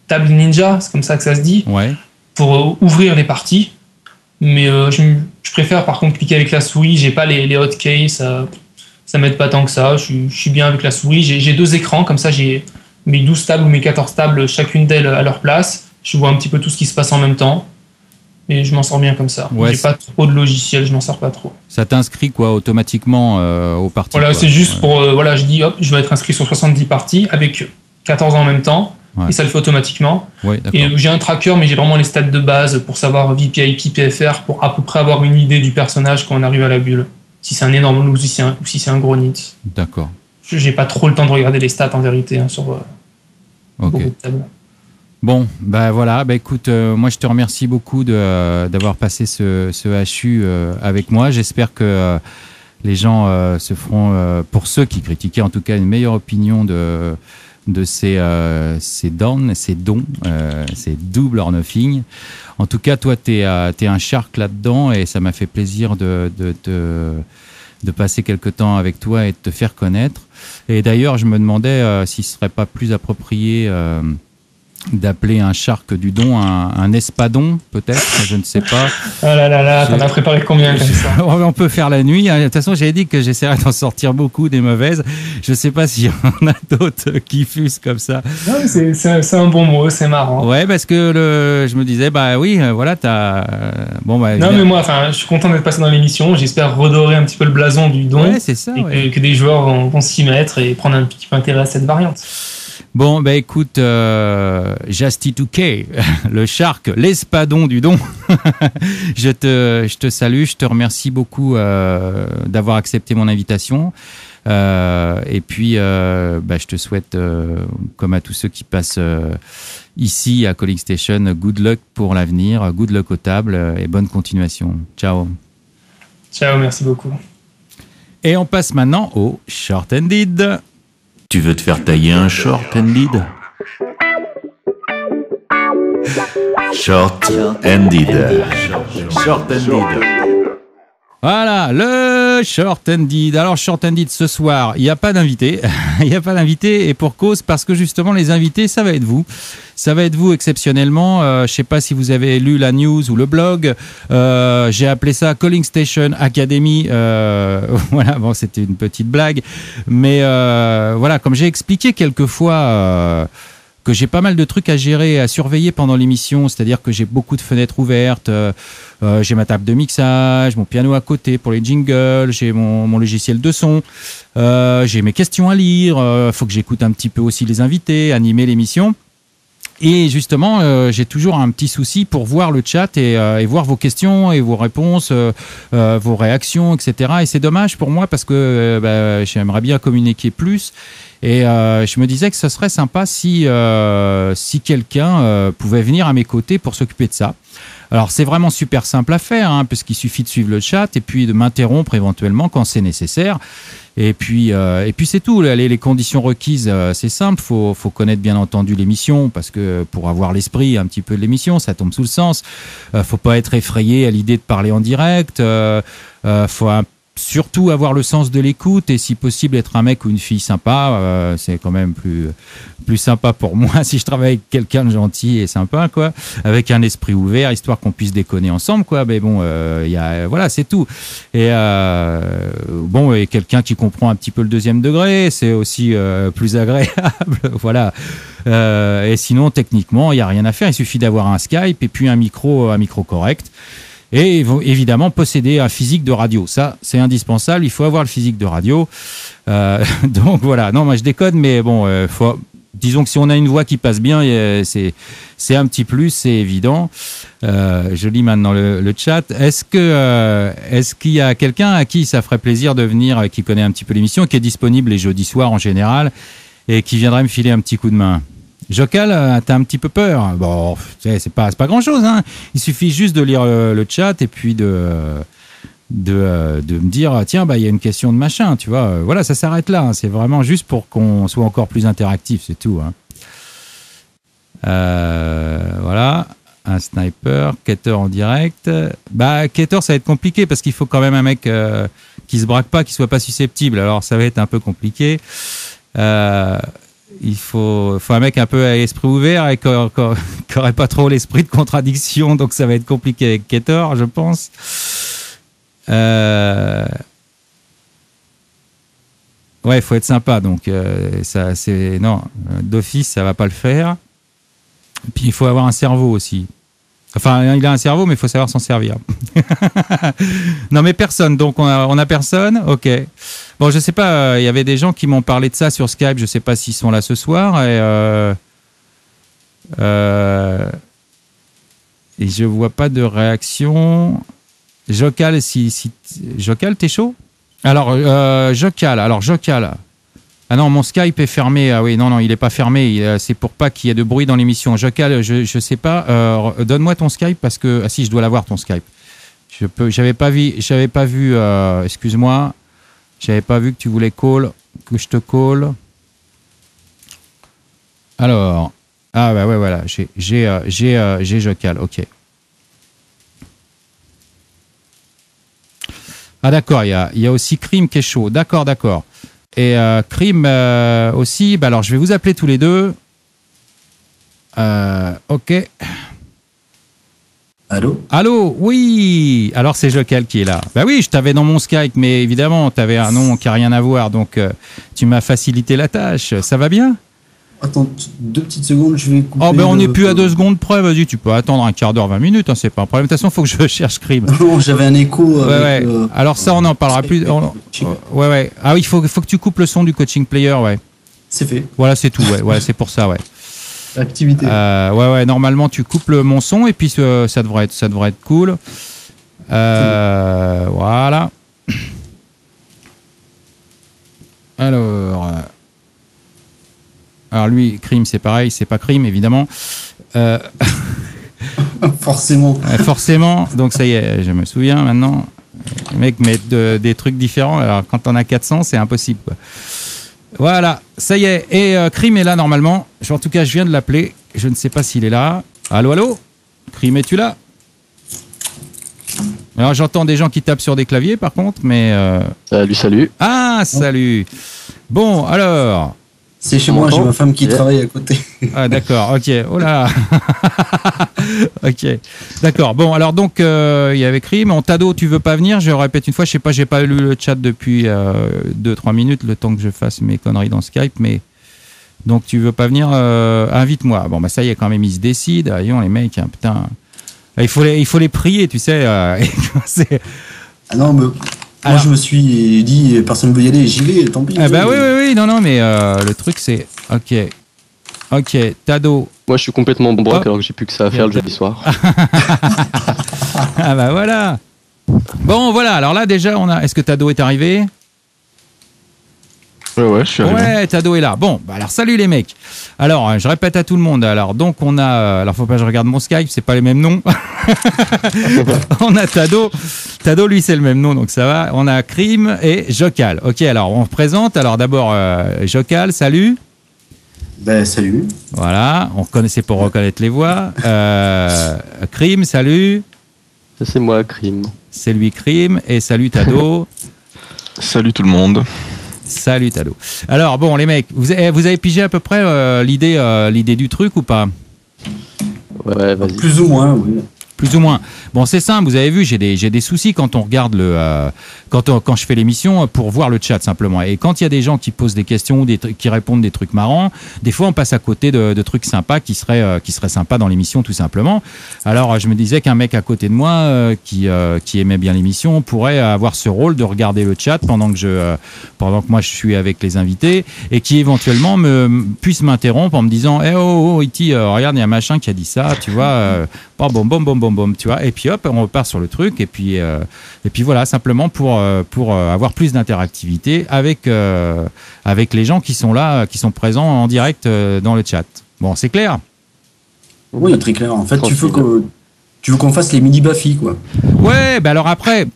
Table Ninja, c'est comme ça que ça se dit, pour ouvrir les parties. Mais je préfère par contre cliquer avec la souris, j'ai pas les hotkeys, ça m'aide pas tant que ça, je suis bien avec la souris. J'ai 2 écrans, comme ça j'ai mes 12 tables ou mes 14 tables, chacune d'elles à leur place. Je vois un petit peu tout ce qui se passe en même temps. Et je m'en sors bien comme ça. J'ai pas trop de logiciels, je m'en sors pas trop.
Ça t'inscrit quoi automatiquement aux parties?
Voilà, c'est juste pour je dis hop, je vais être inscrit sur 70 parties avec 14 en même temps. Et ça le fait automatiquement. Et j'ai un tracker, mais j'ai vraiment les stats de base pour savoir VPIP, PFR, pour à peu près avoir une idée du personnage quand on arrive à la bulle. Si c'est un énorme loup ou si c'est un gros nit.
D'accord.
J'ai pas trop le temps de regarder les stats en vérité sur beaucoup de tables.
Bon, voilà. Écoute, moi je te remercie beaucoup d'avoir passé ce HU avec moi. J'espère que les gens se feront, pour ceux qui critiquaient en tout cas, une meilleure opinion de ces dons, ces dons, ces double or nothing. En tout cas, toi, t'es un shark là-dedans et ça m'a fait plaisir de passer quelques temps avec toi et de te faire connaître. Et d'ailleurs, je me demandais s'il serait pas plus approprié d'appeler un shark du don un espadon, peut-être, je ne sais pas.
Ah là, t'en as préparé combien comme ça?
On peut faire la nuit. De toute façon, j'avais dit que j'essaierais d'en sortir beaucoup des mauvaises. Je ne sais pas s'il y en a d'autres qui fusent comme ça.
Non, c'est un bon mot, c'est marrant.
Ouais, parce que je me disais, voilà, t'as...
non, mais moi, je suis content d'être passé dans l'émission. J'espère redorer un petit peu le blason du don.
Ouais, c'est ça.
Et que des joueurs vont s'y mettre et prendre un petit peu intérêt à cette variante.
Bon, écoute, Justy2K, le shark, l'espadon du don, je te salue, je te remercie beaucoup d'avoir accepté mon invitation. Et puis, je te souhaite, comme à tous ceux qui passent ici à Calling Station, good luck pour l'avenir, good luck aux tables et bonne continuation. Ciao.
Ciao, merci beaucoup.
Et on passe maintenant au Short-Ended.
Tu veux te faire tailler un short-ended? Short-ended. Short-ended.
Voilà, le Short-Ended. Alors, Short-Ended ce soir, il n'y a pas d'invité. Il n'y a pas d'invité et pour cause, parce que justement, les invités, ça va être vous. Ça va être vous exceptionnellement. Je ne sais pas si vous avez lu la news ou le blog. J'ai appelé ça Calling Station Academy. Voilà, bon, c'était une petite blague. Mais voilà, comme j'ai expliqué quelquefois... que j'ai pas mal de trucs à gérer, à surveiller pendant l'émission, c'est-à-dire que j'ai beaucoup de fenêtres ouvertes, j'ai ma table de mixage, mon piano à côté pour les jingles, j'ai mon logiciel de son, j'ai mes questions à lire, faut que j'écoute un petit peu aussi les invités, animer l'émission. Et justement, j'ai toujours un petit souci pour voir le chat et voir vos questions et vos réponses, vos réactions, etc. Et c'est dommage pour moi parce que j'aimerais bien communiquer plus. Et je me disais que ce serait sympa si quelqu'un pouvait venir à mes côtés pour s'occuper de ça. Alors, c'est vraiment super simple à faire, hein, puisqu'il suffit de suivre le chat et puis de m'interrompre éventuellement quand c'est nécessaire. Et puis c'est tout. Les conditions requises, c'est simple. Faut connaître bien entendu l'émission, parce que pour avoir l'esprit un petit peu de l'émission, ça tombe sous le sens. Faut pas être effrayé à l'idée de parler en direct. Faut surtout avoir le sens de l'écoute et si possible être un mec ou une fille sympa. C'est quand même plus sympa pour moi si je travaille avec quelqu'un de gentil et sympa, quoi, avec un esprit ouvert, histoire qu'on puisse déconner ensemble, quoi. Mais bon, voilà, c'est tout. Et bon, et quelqu'un qui comprend un petit peu le deuxième degré, c'est aussi plus agréable. Voilà. Et sinon, techniquement, il y a rien à faire. Il suffit d'avoir un Skype et puis un micro correct. Et évidemment, posséder un physique de radio. Ça, c'est indispensable. Il faut avoir le physique de radio. Donc voilà. Non, moi je déconne, mais bon, disons que si on a une voix qui passe bien, c'est un petit plus, c'est évident. Je lis maintenant le chat. Est-ce qu'il y a quelqu'un à qui ça ferait plaisir de venir, qui connaît un petit peu l'émission, qui est disponible les jeudis soirs en général, et qui viendrait me filer un petit coup de main? Jocal, t'as un petit peu peur. Bon, c'est pas grand-chose, hein. Il suffit juste de lire le chat et puis de me dire, tiens, il y a une question de machin, tu vois. Voilà, ça s'arrête là, hein. C'est vraiment juste pour qu'on soit encore plus interactif, c'est tout, hein. Voilà, un sniper, Keter en direct. Keter, ça va être compliqué parce qu'il faut quand même un mec qui se braque pas, qui soit pas susceptible. Alors, ça va être un peu compliqué. Il faut un mec un peu à esprit ouvert et qui n'aurait pas trop l'esprit de contradiction, donc ça va être compliqué avec Keter, je pense. Ouais, il faut être sympa, donc non, d'office, ça va pas le faire. Puis il faut avoir un cerveau aussi. Enfin, il a un cerveau, mais il faut savoir s'en servir. Non, mais personne. Donc, on a personne. OK. Bon, je sais pas. Il y avait des gens qui m'ont parlé de ça sur Skype. Je sais pas s'ils sont là ce soir. Et je vois pas de réaction. Jocal, Jocal, t'es chaud? Alors, Jocal. Ah non, mon Skype est fermé. Ah oui, non, il n'est pas fermé. C'est pour pas qu'il y ait de bruit dans l'émission. Jocal, je sais pas. Donne-moi ton Skype parce que... Ah si, je dois l'avoir, ton Skype. J'avais pas vu, excuse-moi. J'avais pas vu que tu voulais que je te call. Alors... Ah bah ouais, voilà. J'ai Jocal, ok. Ah d'accord, il y a aussi Crime qui est chaud. D'accord. Et Crime aussi, alors je vais vous appeler tous les deux. Ok. Allô, oui. Alors c'est Jocal qui est là. Bah oui, je t'avais dans mon Skype, mais évidemment, tu avais un nom qui n'a rien à voir, donc tu m'as facilité la tâche. Ça va bien?
Attends 2 petites secondes, je vais couper.
Oh ben on n'est plus à 2 secondes près, vas-y, tu peux attendre un quart d'heure, 20 minutes, hein, c'est pas un problème. De toute façon, il faut que je cherche Crime.
Non, j'avais un écho. Avec,
ouais. Alors ça, on en parlera plus. Ouais. Ah oui, il faut que tu coupes le son du coaching player, ouais.
C'est fait.
Voilà, c'est tout, ouais, c'est pour ça, ouais.
Activité.
Ouais, normalement, tu coupes mon son et puis ça devrait être cool. Voilà. Alors lui, Crime, c'est pareil, c'est pas Crime, évidemment.
Forcément.
Forcément, donc ça y est, je me souviens maintenant. Les mecs mettent des trucs différents, alors quand on a 400, c'est impossible, quoi. Voilà, ça y est, et Crime est là normalement. En tout cas, je viens de l'appeler, je ne sais pas s'il est là. Allô Crime, es-tu là? Alors j'entends des gens qui tapent sur des claviers par contre, mais...
Salut.
Ah, salut. Bon, alors...
C'est chez moi, j'ai ma femme qui travaille à côté.
Ah d'accord, ok. Oh là. Ok. D'accord. Bon, alors donc il y avait Crime. Tado, tu veux pas venir? Je répète une fois, je sais pas, j'ai pas lu le chat depuis 2-3 minutes, le temps que je fasse mes conneries dans Skype, mais donc tu veux pas venir? Invite-moi. Bon bah ça y est, quand même, ils se décident. Voyons les mecs, hein, putain. Il faut les prier, tu sais.
Ah non, mais... Moi, je me suis dit, personne ne veut y aller, j'y vais, tant pis.
Ah bah oui, non, mais le truc c'est... Ok, Tado.
Moi, je suis complètement broc alors que j'ai plus que ça à faire le jeudi soir.
Ah bah voilà. Bon, voilà, alors là, déjà, Est-ce que Tado est arrivé?
Ouais, je suis arrivé.
Ouais, Tado est là. Bon, bah alors salut les mecs. Alors, je répète à tout le monde. Alors, donc on a, alors faut pas que je regarde mon Skype, c'est pas les mêmes noms. On a Tado. Tado, lui, c'est le même nom, donc ça va. On a Crime et Jocal. Ok, alors on présente. Alors d'abord, Jocal, salut.
Ben, salut.
Voilà, on reconnaissait pour reconnaître les voix. Crime, salut.
Ça, c'est moi, Crime.
C'est lui, Crime. Et salut Tado.
Salut tout le monde.
Salut Tado. Alors bon les mecs, vous avez pigé à peu près l'idée du truc ou pas?
Ouais, vas-y.
Plus ou moins, oui.
Plus ou moins. Bon, c'est simple, vous avez vu, j'ai des soucis quand on regarde quand je fais l'émission pour voir le chat simplement. Et quand il y a des gens qui posent des questions ou qui répondent des trucs marrants, des fois on passe à côté de trucs sympas qui seraient sympas dans l'émission tout simplement. Alors je me disais qu'un mec à côté de moi qui aimait bien l'émission pourrait avoir ce rôle de regarder le chat pendant que moi je suis avec les invités et qui éventuellement puisse m'interrompre en me disant oh Iti, regarde, il y a machin qui a dit ça, tu vois, bom, tu vois, et puis hop, on repart sur le truc, et puis voilà, simplement pour avoir plus d'interactivité avec les gens qui sont là, qui sont présents en direct dans le chat. Bon, c'est clair?
Oui, très clair. En fait, tu veux qu'on fasse les mini Bafi, quoi.
Ouais, ben alors après,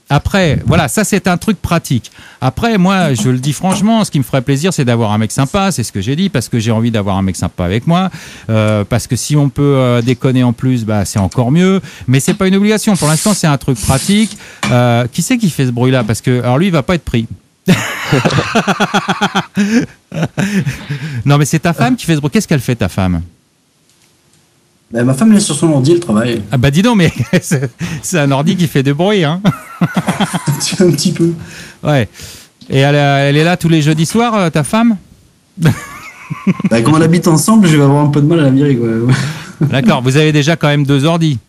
voilà, ça c'est un truc pratique. Après, moi, je le dis franchement, ce qui me ferait plaisir, c'est d'avoir un mec sympa, c'est ce que j'ai dit, parce que j'ai envie d'avoir un mec sympa avec moi, parce que si on peut déconner en plus, bah c'est encore mieux, mais c'est pas une obligation. Pour l'instant, c'est un truc pratique. Qui c'est qui fait ce bruit-là? Parce que, alors lui, il va pas être pris. Non, mais c'est ta femme qui fait ce bruit. Qu'est-ce qu'elle fait, ta femme?
Ben, ma femme, elle est sur son ordi, elle travaille.
Ah bah dis donc, mais c'est un ordi qui fait du bruit, hein.
Un petit peu.
Ouais. Et elle est là tous les jeudis soirs, ta femme?
Ben, comme on habite ensemble, je vais avoir un peu de mal à la virer, quoi.
D'accord, vous avez déjà quand même 2 ordis?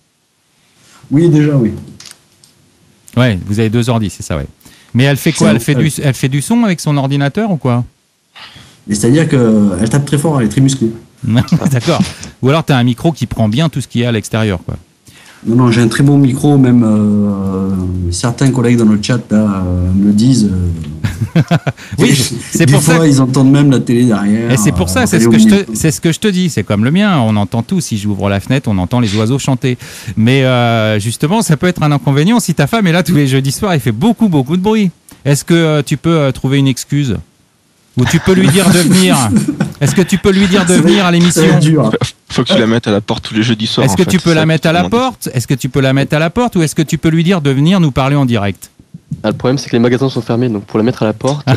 Oui, déjà, oui.
Ouais, vous avez 2 ordis, c'est ça, ouais. Mais elle fait quoi? Elle fait du son avec son ordinateur ou quoi?
C'est-à-dire qu'elle tape très fort, elle est très musclée.
D'accord. Ou alors tu as un micro qui prend bien tout ce qu'il y a à l'extérieur, quoi.
Non, j'ai un très bon micro, même certains collègues dans le chat là, me le disent.
Oui, c'est
des
pour
fois,
ça.
ils entendent même la télé derrière.
Et c'est pour ça, c'est ce que je te dis. C'est comme le mien, on entend tout. Si j'ouvre la fenêtre, on entend les oiseaux chanter. Mais justement, ça peut être un inconvénient si ta femme est là tous les jeudis soirs et fait beaucoup de bruit. Est-ce que tu peux trouver une excuse? Ou tu peux lui dire de venir? Est-ce que tu peux lui dire de venir à l'émission?
Faut que tu la mettes à la porte tous les jeudis soirs.
Est-ce que tu peux la mettre à la porte? Est-ce que tu peux la mettre à la porte ou est-ce que tu peux lui dire de venir nous parler en direct?
Ah, le problème, c'est que les magasins sont fermés, donc pour la mettre à la porte.
Non,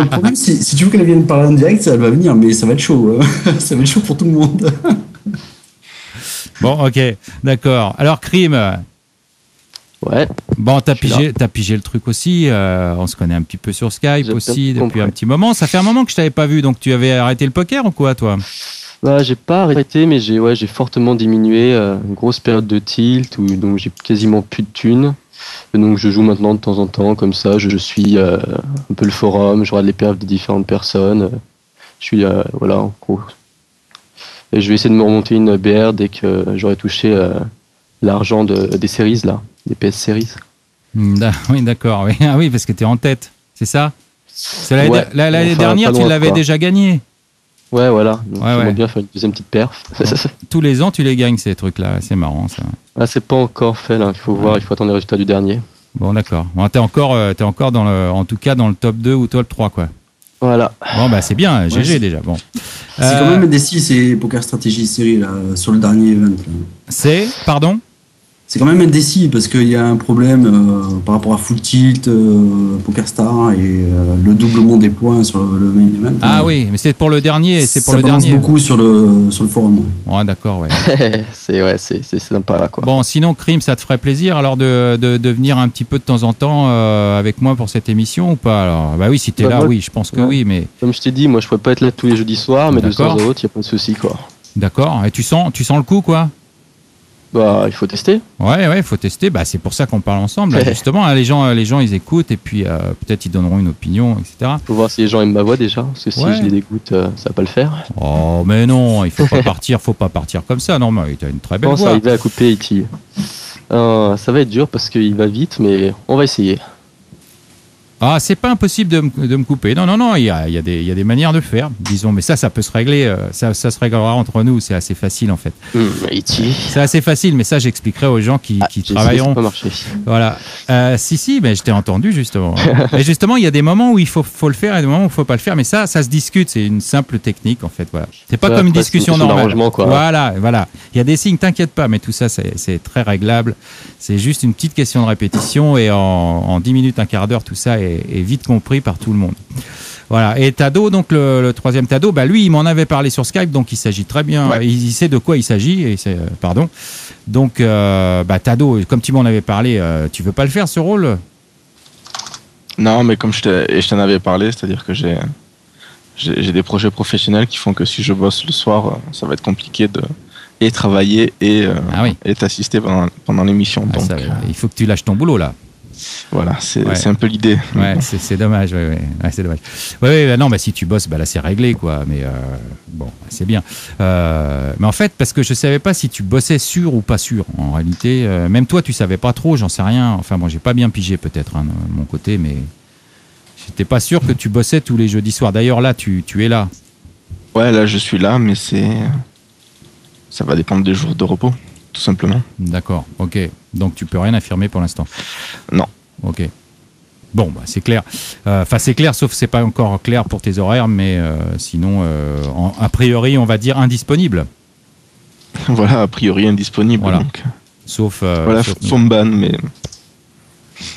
le problème, si tu veux qu'elle vienne parler en direct, elle va venir, mais ça va être chaud. Ça va être chaud pour tout le monde.
Bon, ok, d'accord. Alors, Crime.
Ouais.
Bon, t'as pigé le truc aussi. On se connaît un petit peu sur Skype aussi depuis un petit moment. Ça fait un moment que je t'avais pas vu, donc tu avais arrêté le poker ou quoi, toi?
Bah, j'ai pas arrêté, mais j'ai fortement diminué. Une grosse période de tilt où donc j'ai quasiment plus de thunes. Et donc je joue maintenant de temps en temps comme ça. Je suis un peu le forum, je regarde les perfs des différentes personnes. Je suis voilà, en gros. Et je vais essayer de me remonter une BR dès que j'aurai touché l'argent des séries là. Des PS Series.
Oui, d'accord. Oui. Ah oui, parce que tu es en tête, c'est ça? L'année dernière, tu l'avais déjà gagné.
Ouais, voilà. Donc, j'aimerais bien faire une deuxième petite perf.
Tous les ans, tu les gagnes, ces trucs-là. C'est marrant, ça.
Ah, c'est pas encore fait, là. Il faut voir, il faut attendre les résultats du dernier.
Bon, d'accord. Bon, t'es encore en tout cas dans le top 2 ou top 3, quoi.
Voilà.
Bon, bah, c'est bien. GG, déjà. Bon.
C'est quand même un décis, c'est Poker Strategy Série, là, sur le dernier event. Là.
C'est, pardon?
C'est quand même indécis parce qu'il y a un problème par rapport à Full Tilt, PokerStar et le doublement des points sur le main event.
Ah oui, mais c'est pour le dernier. C'est pour
ça
le dernier.
Beaucoup sur le forum.
Ouais, d'accord, ouais.
c'est sympa là, quoi.
Bon, sinon, Crime, ça te ferait plaisir alors de venir un petit peu de temps en temps avec moi pour cette émission ou pas? Alors, bah oui, si t'es là, oui, je pense que oui, mais.
Comme je t'ai dit, moi, je pourrais pas être là tous les jeudis soirs, mais de temps à autre, il y a pas de souci, quoi.
D'accord. Et tu sens le coup, quoi?
Bah, il faut tester.
Ouais, il faut tester. Bah, c'est pour ça qu'on parle ensemble. Là, justement, les gens, ils écoutent et puis peut-être ils donneront une opinion, etc.
Faut voir si les gens aiment ma voix déjà, parce que si je les dégoûte, ça va pas le faire.
Oh, mais non, il faut pas partir comme ça. Non, mais tu as une très belle voix.
Ça arriver à couper, Iti. Ça va être dur parce qu'il va vite, mais on va essayer.
Ah, c'est pas impossible de me couper. Non, il y a des manières de faire, disons. Mais ça peut se régler. Ça se réglera entre nous. C'est assez facile, en fait. C'est assez facile, mais ça, j'expliquerai aux gens qui travailleront.
Ça pas marché.
Voilà. Si, mais je t'ai entendu, justement. Et justement, il y a des moments où il faut le faire et des moments où il faut pas le faire. Mais ça se discute. C'est une simple technique, en fait. Voilà. C'est pas comme une discussion normale.
Quoi.
Voilà. Il y a des signes, t'inquiète pas, mais tout ça, c'est très réglable. C'est juste une petite question de répétition et en 10 minutes, un quart d'heure, tout ça est vite compris par tout le monde. Voilà. Et Tado, donc le troisième Tado, lui, il m'en avait parlé sur Skype, donc il s'agit très bien. Ouais. Il sait de quoi il s'agit. Pardon. Donc, Tado, comme tu m'en avais parlé, tu veux pas le faire ce rôle?
Non, mais comme je t'en avais parlé, c'est-à-dire que j'ai des projets professionnels qui font que si je bosse le soir, ça va être compliqué de travailler et t'assister pendant l'émission. Donc,
il faut que tu lâches ton boulot là.
Voilà, c'est un peu l'idée.
Ouais, c'est dommage. Ouais, c'est dommage. Non, si tu bosses, là c'est réglé quoi. Mais bon, c'est bien. Mais en fait, parce que je savais pas si tu bossais sûr ou pas sûr. En réalité, même toi, tu savais pas trop. J'en sais rien. Enfin bon, j'ai pas bien pigé peut-être de mon côté, mais j'étais pas sûr que tu bossais tous les jeudis soirs. D'ailleurs là, tu es là.
Ouais, là je suis là, mais ça va dépendre des jours de repos, tout simplement.
D'accord, ok. Donc tu peux rien affirmer pour l'instant?
Non.
Ok. Bon, c'est clair. Enfin, c'est clair, sauf que c'est pas encore clair pour tes horaires, mais sinon, a priori, on va dire indisponible.
Voilà, a priori indisponible.
Voilà.
Donc.
Sauf.
Voilà, faut me ban, mais.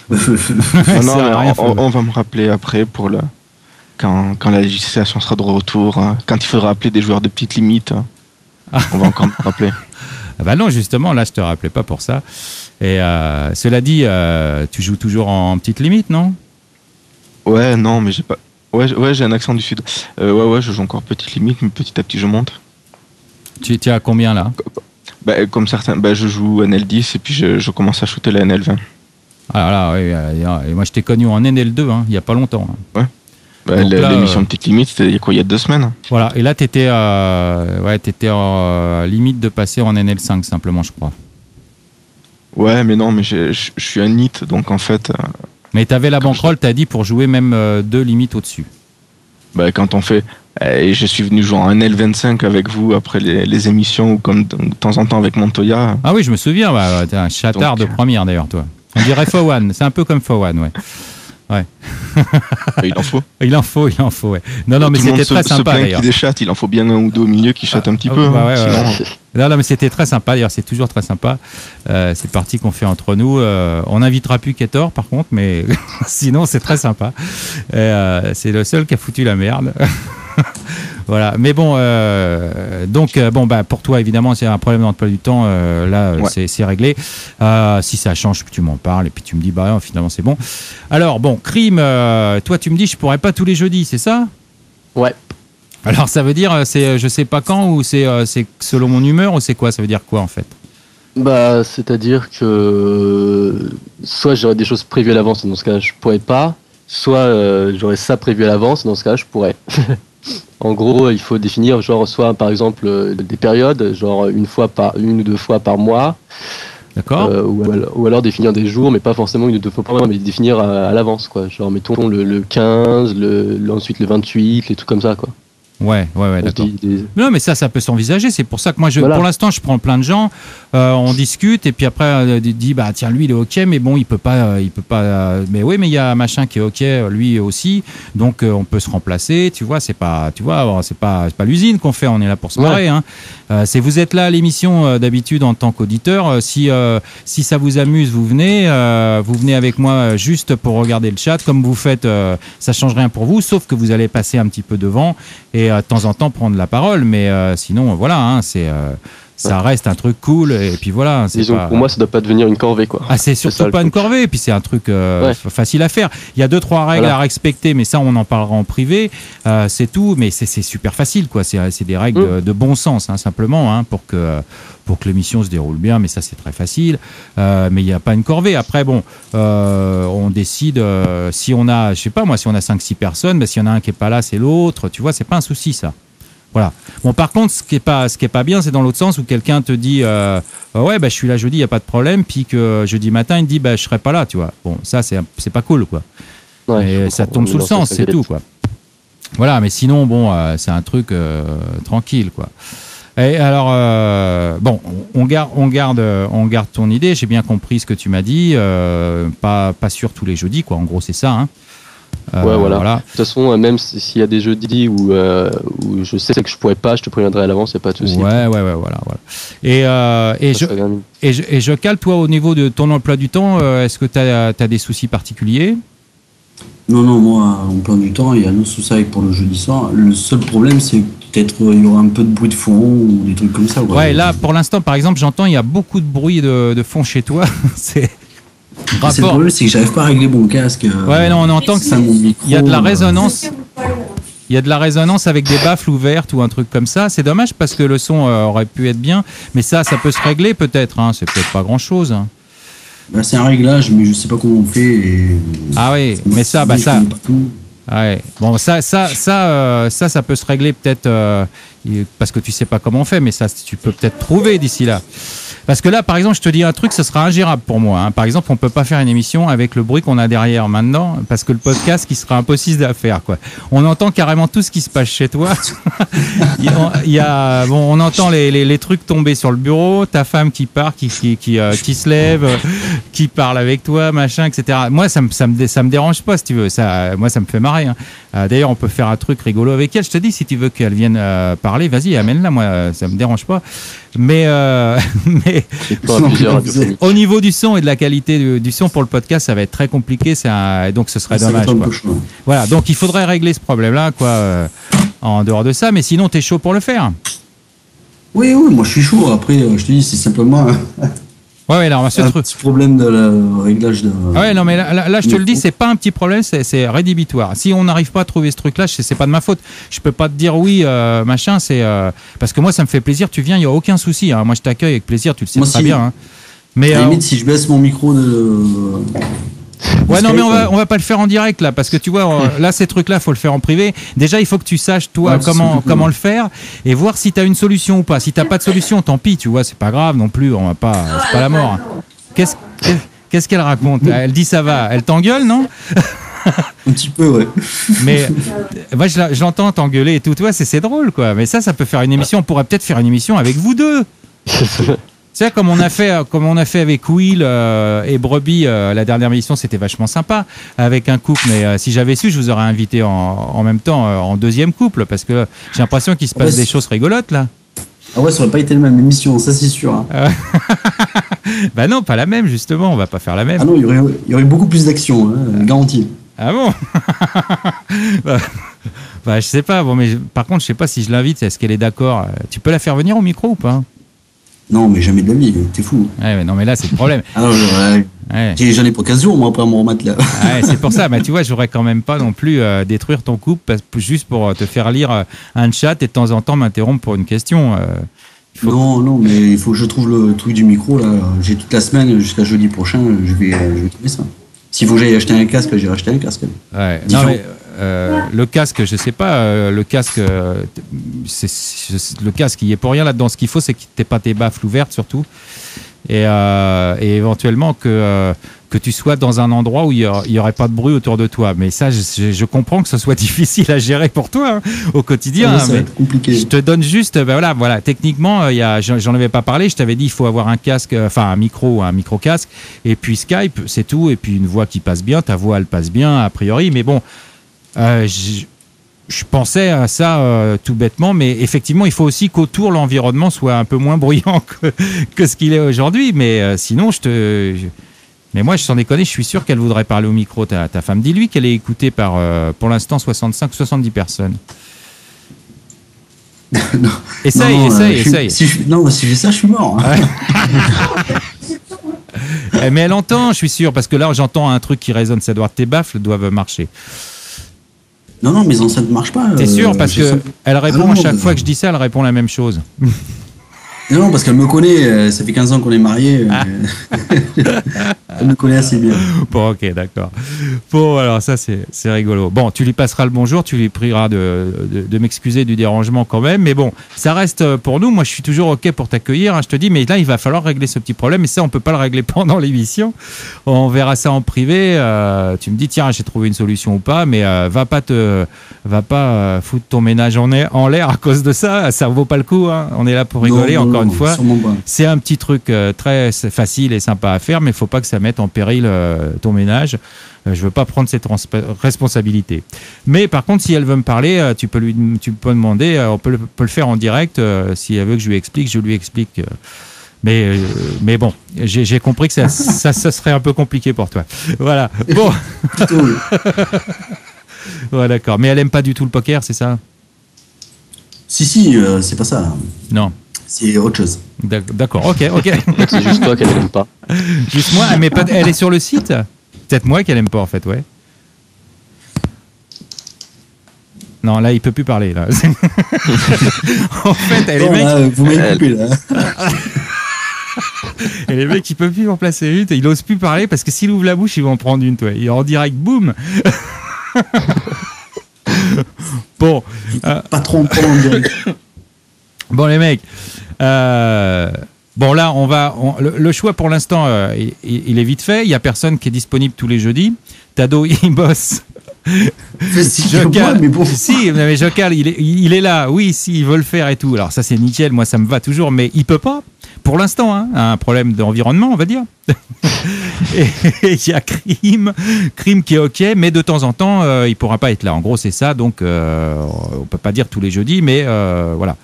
On va me rappeler après pour quand la législation sera de retour, quand il faudra appeler des joueurs de petite limite. On va encore me rappeler.
Non, justement, là, je te rappelais pas pour ça. Et cela dit, tu joues toujours en petite limite, non?
Ouais, non, mais j'ai pas. Ouais, j'ai un accent du sud. Ouais, je joue encore petite limite, mais petit à petit, je monte.
Tu es à combien là?
Comme certains, je joue NL10 et puis je commence à shooter la NL20.
Ah là, oui. Et moi, je t'ai connu en NL2, il y a pas longtemps.
Ouais. L'émission de petite limite, c'était il y a 2 semaines. Voilà,
et là, t'étais en limite de passer en NL5 simplement, je crois.
Ouais, mais non, mais je suis un NIT, donc en fait.
Mais t'avais la bankroll, t'as dit, pour jouer même 2 limites au-dessus.
Quand on fait. Et je suis venu jouer en NL25 avec vous après les émissions ou comme de temps en temps avec Montoya.
Ah oui, je me souviens, t'es un chatard de première d'ailleurs, toi. On dirait Fowan, c'est un peu comme Fowan, ouais. Ouais.
Il en faut.
Il en faut, ouais. Non, mais c'était très sympa d'ailleurs.
Des chattes, il en faut bien un ou deux au milieu qui chattent un petit peu.
Non, mais c'était très sympa d'ailleurs, c'est toujours très sympa. C'est parti qu'on fait entre nous. On n'invitera plus Ketor par contre, mais sinon c'est très sympa. C'est le seul qui a foutu la merde. Voilà, mais bon, pour toi évidemment c'est un problème d'emploi du temps, c'est réglé. Si ça change, tu m'en parles et puis tu me dis finalement c'est bon. Alors bon, Crime, toi tu me dis je pourrais pas tous les jeudis, c'est ça?
Ouais.
Alors ça veut dire c'est je sais pas quand ou c'est selon mon humeur ou c'est quoi? Ça veut dire quoi en fait?
C'est-à-dire que soit j'aurais des choses prévues à l'avance, dans ce cas je pourrais pas, soit j'aurais ça prévu à l'avance, dans ce cas je pourrais. En gros, il faut définir soit par exemple des périodes, une ou deux fois par mois.
D'accord.
Ou alors définir des jours, mais pas forcément une ou deux fois par mois, mais définir à l'avance, quoi. Mettons le 15, ensuite le 28, les trucs comme ça, quoi.
Ouais, d'accord. Non, mais ça peut s'envisager. C'est pour ça que moi, pour l'instant, je prends plein de gens, on discute, et puis après, dit, tiens, lui, il est ok, mais bon, il peut pas. Mais oui, mais il y a un machin qui est ok, lui aussi, donc on peut se remplacer. Tu vois, c'est pas l'usine qu'on fait. On est là pour se marrer. Hein. Vous êtes là à l'émission d'habitude en tant qu'auditeur. Si ça vous amuse, vous venez avec moi juste pour regarder le chat, comme vous faites. Ça change rien pour vous, sauf que vous allez passer un petit peu devant et de temps en temps prendre la parole, mais sinon voilà, ça reste un truc cool et puis voilà.
Disons, pour moi ça doit pas devenir une corvée, quoi.
C'est surtout pas une corvée, et puis c'est un truc facile à faire. Il y a 2-3 règles à respecter, mais ça on en parlera en privé, c'est tout, mais c'est super facile, quoi. C'est des règles de bon sens, simplement, pour que l'émission se déroule bien, mais ça c'est très facile, mais il n'y a pas une corvée. Après bon, on décide si on a, je sais pas moi, si on a 5-6 personnes, s'il y en a un qui est pas là, c'est l'autre, tu vois, c'est pas un souci ça. Voilà. Bon, par contre, ce qui est pas bien, c'est dans l'autre sens où quelqu'un te dit je suis là jeudi, il y a pas de problème, puis que jeudi matin il te dit je serai pas là, tu vois. Bon, ça c'est pas cool, quoi. et ça tombe sous le sens, c'est tout, quoi. Voilà, mais sinon, bon, c'est un truc tranquille, quoi. Et alors, bon, on garde ton idée. J'ai bien compris ce que tu m'as dit. Pas sûr tous les jeudis, quoi. En gros, c'est ça. Hein.
Voilà. De toute façon, même s'il y a des jeudis où je sais que je pourrais pas, je te préviendrai à l'avance, c'est pas de souci.
Ouais, voilà. Et je cale, toi, au niveau de ton emploi du temps, est-ce que tu as des soucis particuliers ?
Non, moi, en plein du temps, il y a no souci pour le jeudi soir. Le seul problème, c'est peut-être il y aura un peu de bruit de fond ou des trucs comme ça.
Ouais, là, pour l'instant, par exemple, j'entends, il y a beaucoup de bruit de fond chez toi. C'est
le problème, c'est que j'arrive pas à régler mon casque.
Ouais, non, on entend que il y a de la résonance. Il y a de la résonance avec des baffles ouvertes ou un truc comme ça. C'est dommage parce que le son aurait pu être bien. Mais ça peut se régler peut-être. Hein. C'est peut-être pas grand-chose. Hein.
Bah, c'est un réglage, mais je sais pas comment on fait.
Ah oui, mais ça. Ouais. Bon, ça peut se régler peut-être parce que tu sais pas comment on fait, mais ça, tu peux peut-être trouver d'ici là. Parce que là, par exemple, je te dis un truc, ce sera ingérable pour moi. Hein. Par exemple, on peut pas faire une émission avec le bruit qu'on a derrière maintenant, parce que le podcast, qui sera impossible à faire, quoi. On entend carrément tout ce qui se passe chez toi. On entend les trucs tomber sur le bureau, ta femme qui part, qui se lève, qui parle avec toi, machin, etc. Moi, ça me dérange pas, si tu veux. Moi, ça me fait marrer. Hein. D'ailleurs, on peut faire un truc rigolo avec elle. Je te dis, si tu veux qu'elle vienne parler, vas-y, amène-la. Moi, ça me dérange pas. Mais au niveau du son et de la qualité du son pour le podcast, ça va être très compliqué. Donc, ce serait dommage. Quoi. Voilà. Donc, il faudrait régler ce problème-là, quoi, en dehors de ça. Mais sinon, t'es chaud pour le faire.
Oui, moi, je suis chaud. Après, je te dis, c'est simplement.
Ouais, alors, ce
problème de réglage de.
Ouais, non, mais là, je te le dis, c'est pas un petit problème, c'est rédhibitoire. Si on n'arrive pas à trouver ce truc-là, c'est pas de ma faute. Je peux pas te dire oui, machin, c'est parce que moi, ça me fait plaisir. Tu viens, il y a aucun souci. Hein. Moi, je t'accueille avec plaisir. Tu le sais très bien. Hein. Mais
limite, si je baisse mon micro de.
Ouais, non, mais on va pas le faire en direct là, parce que tu vois, là, ces trucs-là, faut le faire en privé. Déjà, il faut que tu saches toi comment le faire et voir si t'as une solution ou pas. Si t'as pas de solution, tant pis, tu vois, c'est pas grave non plus. C'est pas la mort. Qu'est-ce qu'elle raconte ? Elle dit ça va. Elle t'engueule, non ?
Un petit peu, ouais.
Mais moi, je l'entends t'engueuler et tout. Toi, c'est drôle, quoi. Mais ça peut faire une émission. On pourrait peut-être faire une émission avec vous deux. Tu sais, comme on a fait avec Will et Brebis, la dernière émission, c'était vachement sympa avec un couple. Mais si j'avais su, je vous aurais invité en même temps en deuxième couple, parce que j'ai l'impression qu'il se passe des choses rigolotes là.
Ah ouais, ça aurait pas été la même émission, ça c'est sûr. Hein.
Bah non, pas la même justement. On va pas faire la même.
Ah non, il y aurait beaucoup plus d'action, hein, garantie.
Ah bon? Bah je sais pas. Bon, mais par contre, je sais pas si je l'invite. Est-ce qu'elle est d'accord? Tu peux la faire venir au micro ou pas?
Non, mais jamais de la vie, t'es fou.
Ouais, non, mais là, c'est le problème.
Ah non, j'en ai pas 15 jours, moi, après me remettre là.
Ouais, c'est pour ça. Bah, tu vois, j'aurais quand même pas non plus détruire ton couple juste pour te faire lire un chat et de temps en temps m'interrompre pour une question.
Non, mais il faut que je trouve le truc du micro, là. J'ai toute la semaine jusqu'à jeudi prochain, je vais trouver ça. S'il faut que j'aille acheter un casque, j'irai acheter un casque.
Ouais, non, mais le casque, je sais pas, le casque, le casque, il est pour rien là-dedans. Ce qu'il faut, c'est que t'aies pas tes baffles ouvertes surtout, et éventuellement que tu sois dans un endroit où il y aurait pas de bruit autour de toi. Mais ça, je comprends que ce soit difficile à gérer pour toi hein, au quotidien.
Oui, mais compliqué.
Je te donne juste, voilà. Techniquement, j'en avais pas parlé. Je t'avais dit, il faut avoir un casque, enfin un micro casque, et puis Skype, c'est tout, et puis une voix qui passe bien. Ta voix, elle passe bien a priori, mais bon. Je pensais à ça tout bêtement, mais effectivement, il faut aussi qu'autour l'environnement soit un peu moins bruyant que ce qu'il est aujourd'hui. Mais sinon, mais moi, sans déconner, je suis sûr qu'elle voudrait parler au micro. Ta femme, dis-lui qu'elle est écoutée par, pour l'instant, 65 ou 70 personnes.
Non,
essaye.
Si je fais ça, je suis mort.
Mais elle entend, je suis sûr, parce que là, j'entends un truc qui résonne. Ça doit être tes baffles doivent marcher.
Non, mes enceintes ne marchent pas.
T'es sûr? Parce qu'elle répond à chaque fois que je dis ça, elle répond la même chose.
Non, parce qu'elle me connaît, ça fait 15 ans qu'on est mariés. Elle me connaît assez bien.
Bon, ok, d'accord. Bon, alors ça, c'est rigolo. Bon, tu lui passeras le bonjour, tu lui prieras de m'excuser du dérangement quand même. Mais bon, ça reste pour nous. Moi, je suis toujours ok pour t'accueillir. Hein, je te dis, mais là, il va falloir régler ce petit problème. Et ça, on peut pas le régler pendant l'émission. On verra ça en privé. Tu me dis, tiens, j'ai trouvé une solution ou pas. Mais va pas foutre ton ménage en l'air à cause de ça. Ça vaut pas le coup. Hein. On est là pour rigoler, encore une fois. C'est un petit truc très facile et sympa à faire, mais il faut pas que ça mette en péril ton ménage. Je veux pas prendre cette responsabilité. Mais par contre, si elle veut me parler, tu peux demander, on peut le faire en direct. Si elle veut que je lui explique. Mais bon, j'ai compris que ça serait un peu compliqué pour toi. Voilà. Bon. Ouais, d'accord. Mais elle aime pas du tout le poker, c'est ça?
Si, c'est pas ça.
Non.
C'est autre chose.
D'accord, ok.
C'est juste toi qu'elle n'aime pas.
Juste moi, mais elle est sur le site? Peut-être moi qu'elle aime pas, en fait, ouais. Non, là, il peut plus parler, là. En fait, elle est mec...
Vous m'avez coupé, là.
Et les mecs, il peut plus en placer une, il ose plus parler, parce que s'il ouvre la bouche, il va en prendre une, toi. Il est en direct, boum. Bon.
Pas trop en direct.
Bon, les mecs. Bon, là, le choix pour l'instant, il est vite fait. Il n'y a personne qui est disponible tous les jeudis. Tado, il bosse.
Jocal, mais bon.
Si, mais Jocal, il est là. Oui, si, il veut le faire et tout. Alors, ça, c'est nickel. Moi, ça me va toujours. Mais il peut pas. Pour l'instant, hein, un problème d'environnement, on va dire. Et il y a Crime qui est ok, mais de temps en temps, il pourra pas être là. En gros, c'est ça. Donc, on peut pas dire tous les jeudis, mais voilà.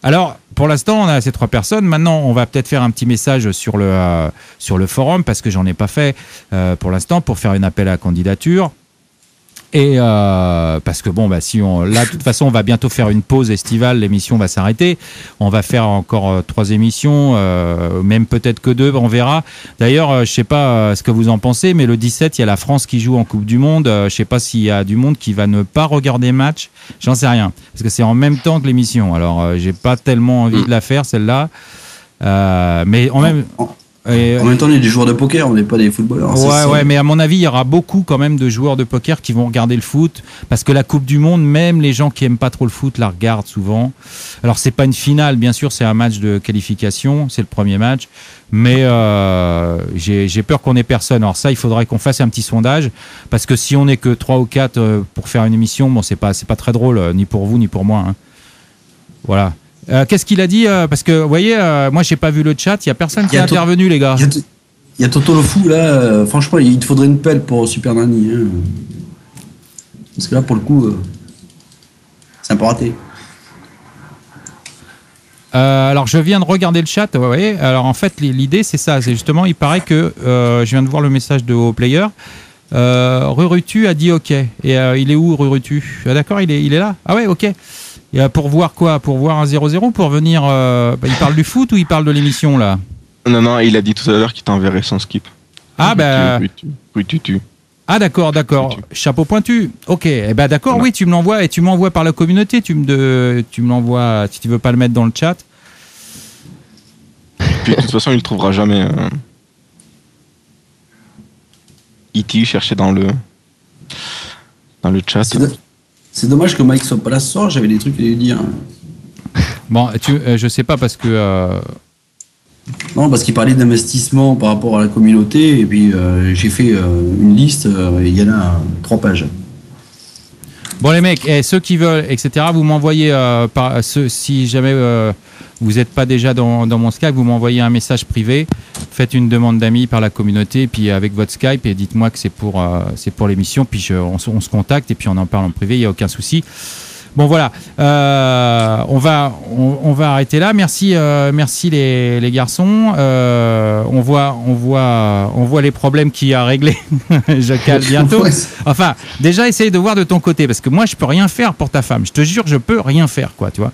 Alors, pour l'instant, on a ces 3 personnes. Maintenant, on va peut-être faire un petit message sur le forum, parce que j'en ai pas fait pour l'instant, pour faire un appel à candidature. Et parce que bon, bah, là, de toute façon, on va bientôt faire une pause estivale, l'émission va s'arrêter. On va faire encore 3 émissions, même peut-être que 2, on verra. D'ailleurs, je sais pas ce que vous en pensez, mais le 17, il y a la France qui joue en Coupe du Monde. Je sais pas s'il y a du monde qui va ne pas regarder match. J'en sais rien, parce que c'est en même temps que l'émission. Alors, j'ai pas tellement envie de la faire, celle-là. Mais en même
temps, on est des joueurs de poker, on n'est pas des footballeurs.
Ouais, mais à mon avis, il y aura beaucoup quand même de joueurs de poker qui vont regarder le foot, parce que la Coupe du Monde, même les gens qui aiment pas trop le foot la regardent souvent. Alors, c'est pas une finale, bien sûr, c'est un match de qualification, c'est le premier match, mais j'ai peur qu'on ait personne. Alors ça, il faudrait qu'on fasse un petit sondage, parce que si on n'est que 3 ou 4 pour faire une émission, bon, c'est pas très drôle, ni pour vous, ni pour moi. Hein. Voilà. Qu'est-ce qu'il a dit parce que, vous voyez, moi, j'ai pas vu le chat. Il y a personne qui est intervenu, les gars.
Il y a Toto le fou, là. Franchement, il te faudrait une pelle pour Super Nanny. Hein. Parce que là, pour le coup, c'est un peu raté.
Alors, je viens de regarder le chat. Vous voyez. Alors, en fait, l'idée, c'est ça. C'est justement, il paraît que je viens de voir le message de Haut Player. Rurutu a dit OK. Et il est où, Rurutu? D'accord, il est là. Ah ouais, OK. Et pour voir quoi? Pour voir un 0-0? Pour venir... il parle du foot ou il parle de l'émission, là?
Non, il a dit tout à l'heure qu'il t'enverrait son skip.
Ah,
tu.
Ah, d'accord. Chapeau pointu. Ok. Eh ben, d'accord, oui, tu me l'envoies. Et tu m'envoies par la communauté. Tu me l'envoies, si tu veux pas le mettre dans le chat.
Puis, de toute façon, il le trouvera jamais. E.T. cherchait dans le chat.
C'est dommage que Mike soit pas là ce soir, j'avais des trucs à lui dire.
Bon, je sais pas parce que...
Non, parce qu'il parlait d'investissement par rapport à la communauté, et puis j'ai fait une liste, il y en a 3 pages.
Bon les mecs, ceux qui veulent, etc., vous m'envoyez, si jamais vous n'êtes pas déjà dans mon Skype, vous m'envoyez un message privé, faites une demande d'amis par la communauté, puis avec votre Skype, et dites-moi que c'est pour l'émission, puis on se contacte, et puis on en parle en privé, il n'y a aucun souci. Bon voilà, on va arrêter là. Merci les garçons. On voit les problèmes qu'il y a à régler. Je cale bientôt. Enfin, déjà essaye de voir de ton côté, parce que moi je peux rien faire pour ta femme. Je te jure, je peux rien faire, quoi, tu vois.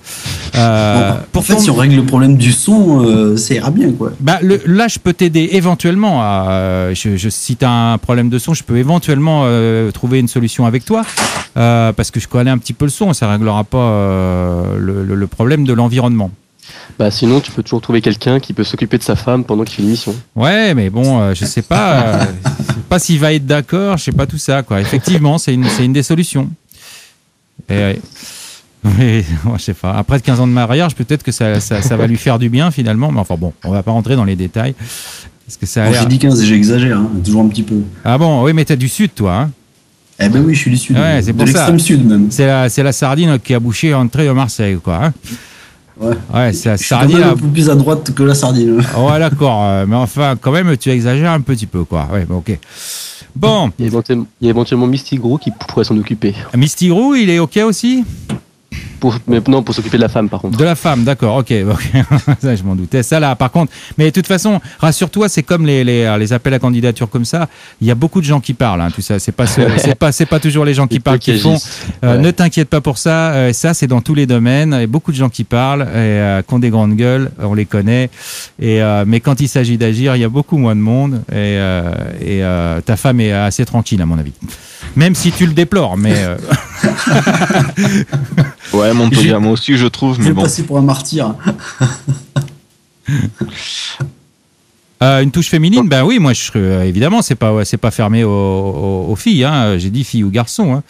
En fait, si on règle le problème du son, ça ira bien, quoi.
Bah là, je peux t'aider éventuellement. Si tu as un problème de son, je peux éventuellement trouver une solution avec toi, parce que je connais un petit peu le son. Ça réglera pas le problème de l'environnement.
Bah sinon, tu peux toujours trouver quelqu'un qui peut s'occuper de sa femme pendant qu'il fait l'émission.
Ouais, mais bon, je sais pas, je sais pas s'il va être d'accord, je sais pas tout ça, quoi. Effectivement, c'est une des solutions. Et, mais, je sais pas. Après 15 ans de mariage, peut-être que ça va lui faire du bien finalement, mais enfin bon, on va pas rentrer dans les détails. Parce que ça a
J'ai dit 15 et j'exagère, hein, toujours un petit peu.
Ah bon, oui, mais t'es du sud, toi, hein.
Eh ben oui, je suis du sud,
Ouais, c'est
de
pour
l'extrême
ça.
sud même.
C'est la sardine qui a bouché l'entrée de Marseille, quoi. Hein. Ouais, c'est la
Je suis quand
sardine.
même un peu plus à droite que la sardine.
Ouais, d'accord. Mais enfin, quand même, tu exagères un petit peu, quoi. Ouais, bon, ok. Bon.
Il y a éventuellement Misty Gros qui pourrait s'en occuper.
Misty Roux, il est ok aussi?
Mais non, pour s'occuper de la femme, par contre.
De la femme, d'accord, ok. Ça, je m'en doutais. Ça, là, par contre, mais de toute façon, rassure-toi, c'est comme les appels à candidature comme ça. Il y a beaucoup de gens qui parlent, hein, tout ça. C'est pas toujours les gens qui parlent qui font. Ne t'inquiète pas pour ça. Ça, c'est dans tous les domaines. Il y a beaucoup de gens qui parlent, qui ont des grandes gueules. On les connaît. Mais quand il s'agit d'agir, il y a beaucoup moins de monde. Et ta femme est assez tranquille, à mon avis. Même si tu le déplores, mais.
Ouais, Montoya, moi aussi, je trouve.
Je
Mais
vais
bon.
passer pour un martyr.
Une touche féminine, ben oui, moi, évidemment, c'est pas fermé aux filles. Hein. J'ai dit filles ou garçons. Hein.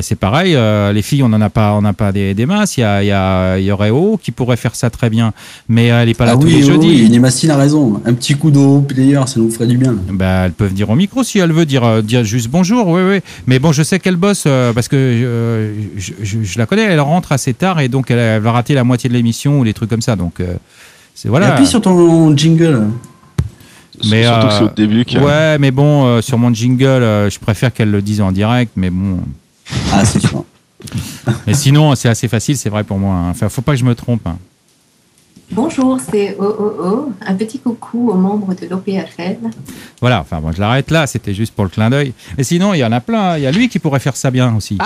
C'est pareil, les filles, on n'a pas des masses. Il y aurait O qui pourrait faire ça très bien, mais elle n'est pas là tous les jeudis.
Oui, Némacine a raison. Un petit coup d'eau player, ça nous ferait du bien.
Bah, elles peuvent dire au micro si elle veut dire juste bonjour. Oui. Mais bon, je sais qu'elle bosse parce que je la connais. Elle rentre assez tard et donc elle va rater la moitié de l'émission ou les trucs comme ça. Donc c'est voilà.
Et appuie sur ton jingle.
Mais
surtout que c'est au début.
Ouais, mais bon, sur mon jingle, je préfère qu'elle le dise en direct. Mais bon.
Ah, c'est sûr.
Mais sinon, c'est assez facile, c'est vrai pour moi. Hein. Enfin, faut pas que je me trompe. Hein.
Bonjour, c'est OOO. Un petit coucou aux membres de l'OPFL.
Voilà, enfin, moi je l'arrête là, c'était juste pour le clin d'œil. Et sinon, il y en a plein. Il y a lui qui pourrait faire ça bien aussi.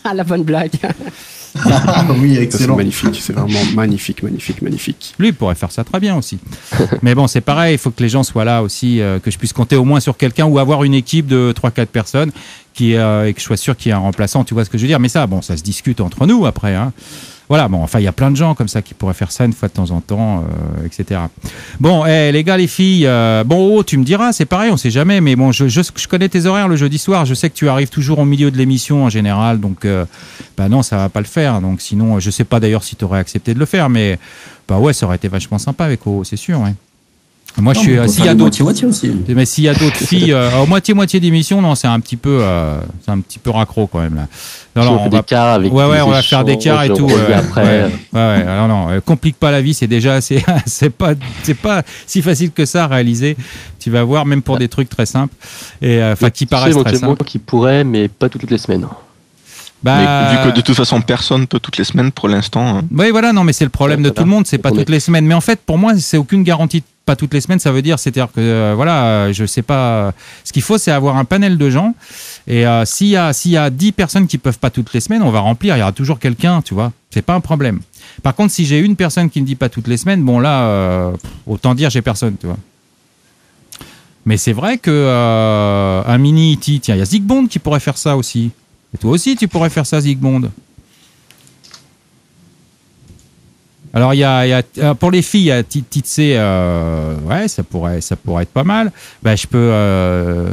Ah, la bonne blague.
Ah, oui, excellent.
C'est magnifique, c'est vraiment magnifique.
Lui, il pourrait faire ça très bien aussi. Mais bon, c'est pareil, il faut que les gens soient là aussi, que je puisse compter au moins sur quelqu'un ou avoir une équipe de 3-4 personnes et que je sois sûr qu'il y a un remplaçant, tu vois ce que je veux dire. Mais ça, bon, ça se discute entre nous après. Hein. Voilà, bon, enfin, il y a plein de gens comme ça qui pourraient faire ça une fois de temps en temps, etc. Bon, les gars, les filles, tu me diras, c'est pareil, on sait jamais, mais bon, je connais tes horaires le jeudi soir, je sais que tu arrives toujours au milieu de l'émission en général, donc, non, ça va pas le faire, donc sinon, je sais pas d'ailleurs si tu aurais accepté de le faire, mais, ouais, ça aurait été vachement sympa avec O, c'est sûr, ouais. Moi, je suis. S'il y a d'autres,
aussi.
Mais s'il y a d'autres filles, moitié d'émission, non, c'est un petit peu raccro quand même là.
Non, on va faire avec.
Ouais, on va faire des quarts et tout.
Après.
Ouais. Alors non, complique pas la vie, c'est déjà c'est pas si facile que ça à réaliser. Tu vas voir, même pour des trucs très simples et qui paraissent très simples.
Qui pourrait, mais pas toutes les semaines.
Mais vu que de toute façon personne peut toutes les semaines pour l'instant. Hein.
Oui, voilà, non, mais c'est le problème de tout le monde, c'est pas toutes les semaines. Mais en fait, pour moi, c'est aucune garantie. Pas toutes les semaines, ça veut dire, c'est-à-dire que je sais pas. Ce qu'il faut, c'est avoir un panel de gens. Et s'il y a 10 personnes qui peuvent pas toutes les semaines, on va remplir. Il y aura toujours quelqu'un, tu vois. C'est pas un problème. Par contre, si j'ai une personne qui me dit pas toutes les semaines, bon là, autant dire j'ai personne, tu vois. Mais c'est vrai que un mini IT, tiens, il y a Zygmunt qui pourrait faire ça aussi. Et toi aussi, tu pourrais faire ça, Zygmunt. Alors, il y a pour les filles, il y a Titse, ouais, ça pourrait être pas mal. Ben, je peux,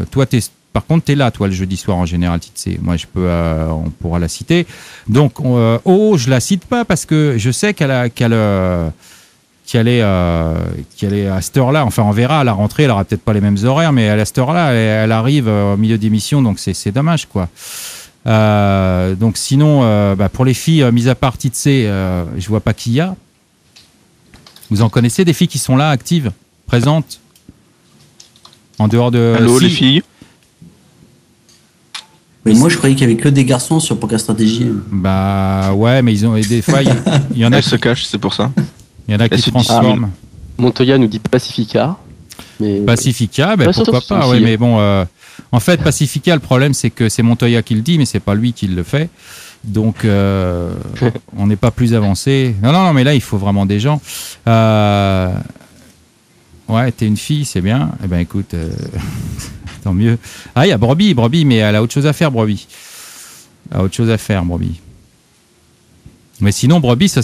toi, par contre, t'es là, toi, le jeudi soir en général, Titse. Moi, on pourra la citer. Donc, je la cite pas parce que je sais qu'elle est à cette heure-là. Enfin, on verra à la rentrée, elle aura peut-être pas les mêmes horaires, mais à cette heure-là, elle arrive au milieu d'émission, donc c'est dommage, quoi. Donc sinon, pour les filles, mis à part Titse, je vois pas qui y a. Vous en connaissez des filles qui sont là, actives, présentes, en dehors de.
Allô, les filles.
Mais moi, je croyais qu'il y avait que des garçons sur Poker Stratégie.
Bah ouais, mais ils ont des fois, il y en a.
Elles se cachent, c'est pour ça.
Il y en a qui se transforment.
Montoya nous dit Pacifica. Mais...
Pacifica, pourquoi pas. Ouais, mais bon. En fait, Pacifica, le problème, c'est que c'est Montoya qui le dit, mais c'est pas lui qui le fait. Donc, on n'est pas plus avancé. Non, mais là, il faut vraiment des gens. Ouais, t'es une fille, c'est bien. Eh ben, écoute, tant mieux. Ah, il y a Brebis, mais elle a autre chose à faire, Brebis. Mais sinon, Brebis, elle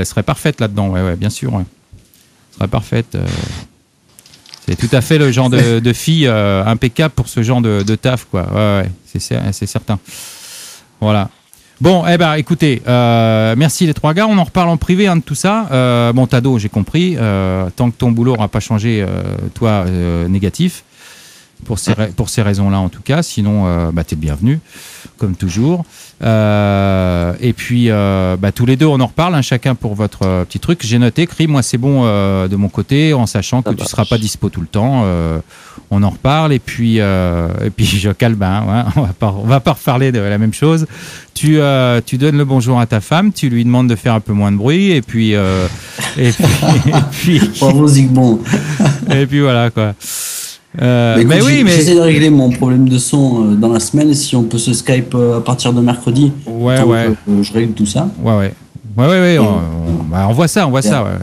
serait parfaite là-dedans. Ouais, bien sûr. Ouais. Elle serait parfaite. C'est tout à fait le genre de fille impeccable pour ce genre de taf, quoi. Ouais, c'est certain. Voilà. Bon, écoutez, merci les 3 gars. On en reparle en privé de tout ça. Bon, Tado, j'ai compris. Tant que ton boulot n'aura pas changé, toi, négatif. Pour ces raisons-là, en tout cas. Sinon, t'es le bienvenu, comme toujours. Et puis, tous les deux, on en reparle, chacun pour votre petit truc. J'ai noté, moi, c'est bon de mon côté, en sachant que tu ne seras pas dispo tout le temps. On en reparle. Et puis je calme, on va pas reparler de la même chose. Tu donnes le bonjour à ta femme, tu lui demandes de faire un peu moins de bruit, et puis
bravo Zygmunt.
Et puis voilà, quoi.
Mais j'essaie de régler mon problème de son dans la semaine. Si on peut se Skype à partir de mercredi, je règle tout ça.
Ouais. On voit ça.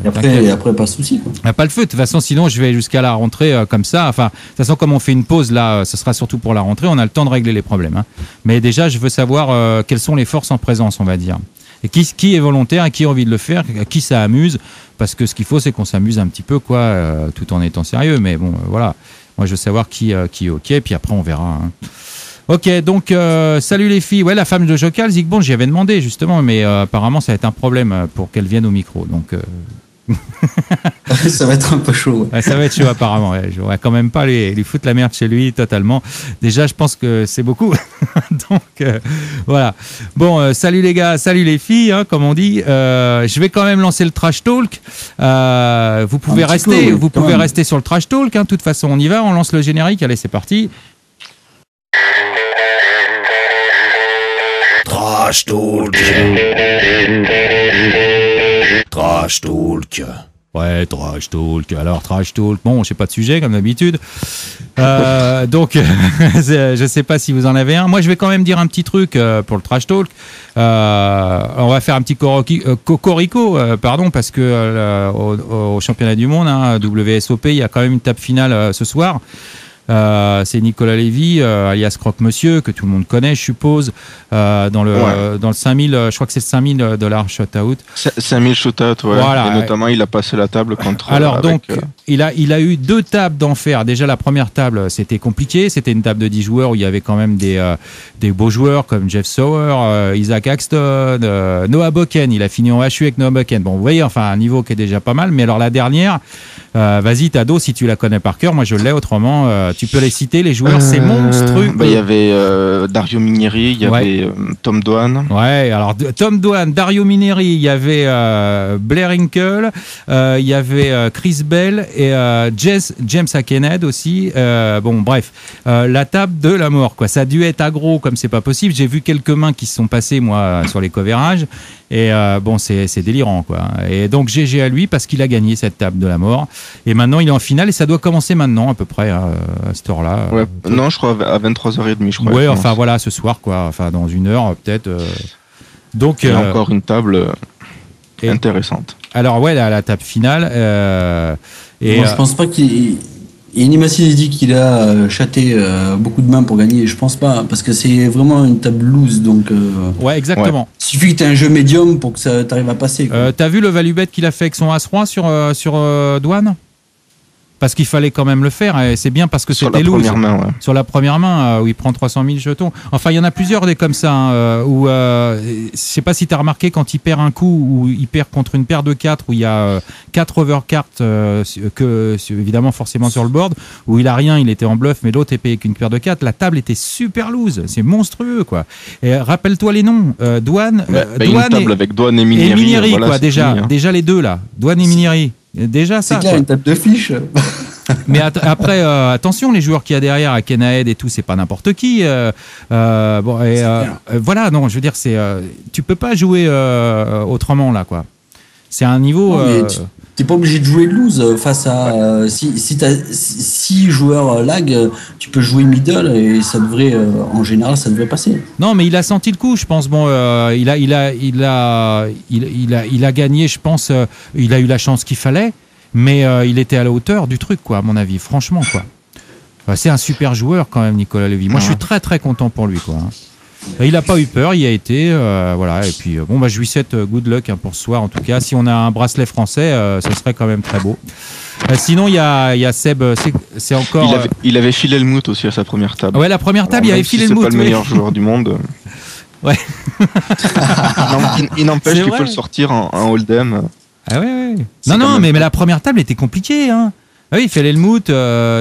Et après, pas de souci.
Pas le feu. De toute façon, sinon, je vais jusqu'à la rentrée comme ça. Enfin, de toute façon, comme on fait une pause là, ce sera surtout pour la rentrée. On a le temps de régler les problèmes. Mais déjà, je veux savoir quelles sont les forces en présence, on va dire. Et qui est volontaire et qui a envie de le faire, qui ça amuse. Parce que ce qu'il faut, c'est qu'on s'amuse un petit peu, tout en étant sérieux. Mais bon, voilà. Moi, je veux savoir qui est OK, puis après, on verra. OK, donc, salut les filles. Ouais, la femme de Jocal, Zygmunt, j'y avais demandé, justement, mais apparemment, ça va être un problème pour qu'elle vienne au micro. Donc,
ça va être un peu chaud.
Ouais, ça va être chaud, apparemment. Ouais. Je ne vais quand même pas lui foutre la merde chez lui, totalement. Déjà, je pense que c'est beaucoup. Donc, voilà. Bon, salut les gars, salut les filles, comme on dit. Je vais quand même lancer le trash talk. Vous pouvez rester sur le trash talk. De toute façon, on y va. On lance le générique. Allez, c'est parti.
Trash talk. Trash talk.
Ouais, trash talk. Alors, trash talk. Bon, je sais pas de sujet, comme d'habitude. Donc, je sais pas si vous en avez un. Moi, je vais quand même dire un petit truc pour le trash talk. On va faire un petit cocorico, parce que au championnat du monde, WSOP, il y a quand même une table finale ce soir. C'est Nicolas Lévy, alias Croque-Monsieur, que tout le monde connaît, je suppose, dans le 5000, je crois que c'est le $5000 shutout.
5000 shutout, ouais. Voilà. Et notamment, il a passé la table contre.
Alors, il a eu 2 tables d'enfer. Déjà, la première table, c'était compliqué. C'était une table de 10 joueurs où il y avait quand même des beaux joueurs comme Jeff Sauer, Isaac Axton, Noah Boken. Il a fini en HU avec Noah Boken. Bon, vous voyez, un niveau qui est déjà pas mal. Mais alors, la dernière, vas-y, Tado, si tu la connais par cœur, moi je l'ai autrement. Tu peux les citer, les joueurs, c'est monstrueux.
Il y avait Dario Minieri, il y avait Tom Dwan.
Ouais, alors Tom Dwan, Dario Minieri, il y avait Blair Hinkle, il y avait Chris Bell et James Akenhead aussi. Bon, bref, la table de la mort, quoi. Ça a dû être aggro comme c'est pas possible. J'ai vu quelques mains qui se sont passées, moi, sur les covérages. Et bon, c'est délirant, quoi. Et donc, GG à lui parce qu'il a gagné cette table de la mort. Et maintenant, il est en finale et ça doit commencer maintenant, à peu près, à cette heure-là.
Ouais, non, je crois à 23h30, je crois.
Ouais, voilà, ce soir, quoi. Dans 1 heure, peut-être. Donc,
il y a encore une table intéressante.
Alors, ouais, la table finale.
Je pense pas qu'il. Inimacy dit qu'il a chaté beaucoup de mains pour gagner. Je pense pas, parce que c'est vraiment une table loose. Donc,
ouais, exactement.
Ouais. Il suffit que tu aies un jeu médium pour que ça t'arrive à passer.
T'as vu le value bet qu'il a fait avec son As-Roi sur Douane ? Parce qu'il fallait quand même le faire, et c'est bien parce que c'était loose. Sur la première main, où il prend 300 000 jetons. Enfin, il y en a plusieurs des comme ça, où je sais pas si tu as remarqué quand il perd un coup, où il perd contre une paire de 4, où il y a 4 overcards, évidemment forcément sur le board, où il a rien, il était en bluff, mais l'autre est payé qu'une paire de 4. La table était super loose, c'est monstrueux, quoi. Et rappelle-toi les noms, Douane,
une table avec Douane et Minieri,
voilà, quoi, déjà les deux là, Douane et Minieri. Déjà ça.
C'est clair, une table de fiches.
Mais après, attention, les joueurs qu'il y a derrière, à Kenahed et tout, c'est pas n'importe qui. Voilà, non, je veux dire, tu peux pas jouer autrement là, quoi. C'est un niveau.
T'es pas obligé de jouer loose face à. Si t'as 6 joueurs lag, tu peux jouer middle et ça devrait, en général, ça devrait passer.
Non, mais il a senti le coup, je pense. Bon, il a gagné, je pense. Il a eu la chance qu'il fallait, mais il était à la hauteur du truc, quoi, à mon avis. Franchement, quoi. C'est un super joueur quand même, Nicolas Lévy. Moi, je suis très très content pour lui, quoi. Il n'a pas eu peur, il y a été, voilà. Et puis bon, bah je lui souhaite good luck pour ce soir en tout cas. Si on a un bracelet français, ça serait quand même très beau. Sinon, il y a Seb, c'est encore.
Il avait Phil Hellmuth aussi à sa première table.
Ouais, la première table, il y avait Phil Hellmuth.
C'est pas le meilleur joueur du monde.
Ouais.
Il n'empêche qu'il peut le sortir en hold'em.
Ah ouais. Non, mais la première table était compliquée, hein. Ah oui, Phil Hellmuth,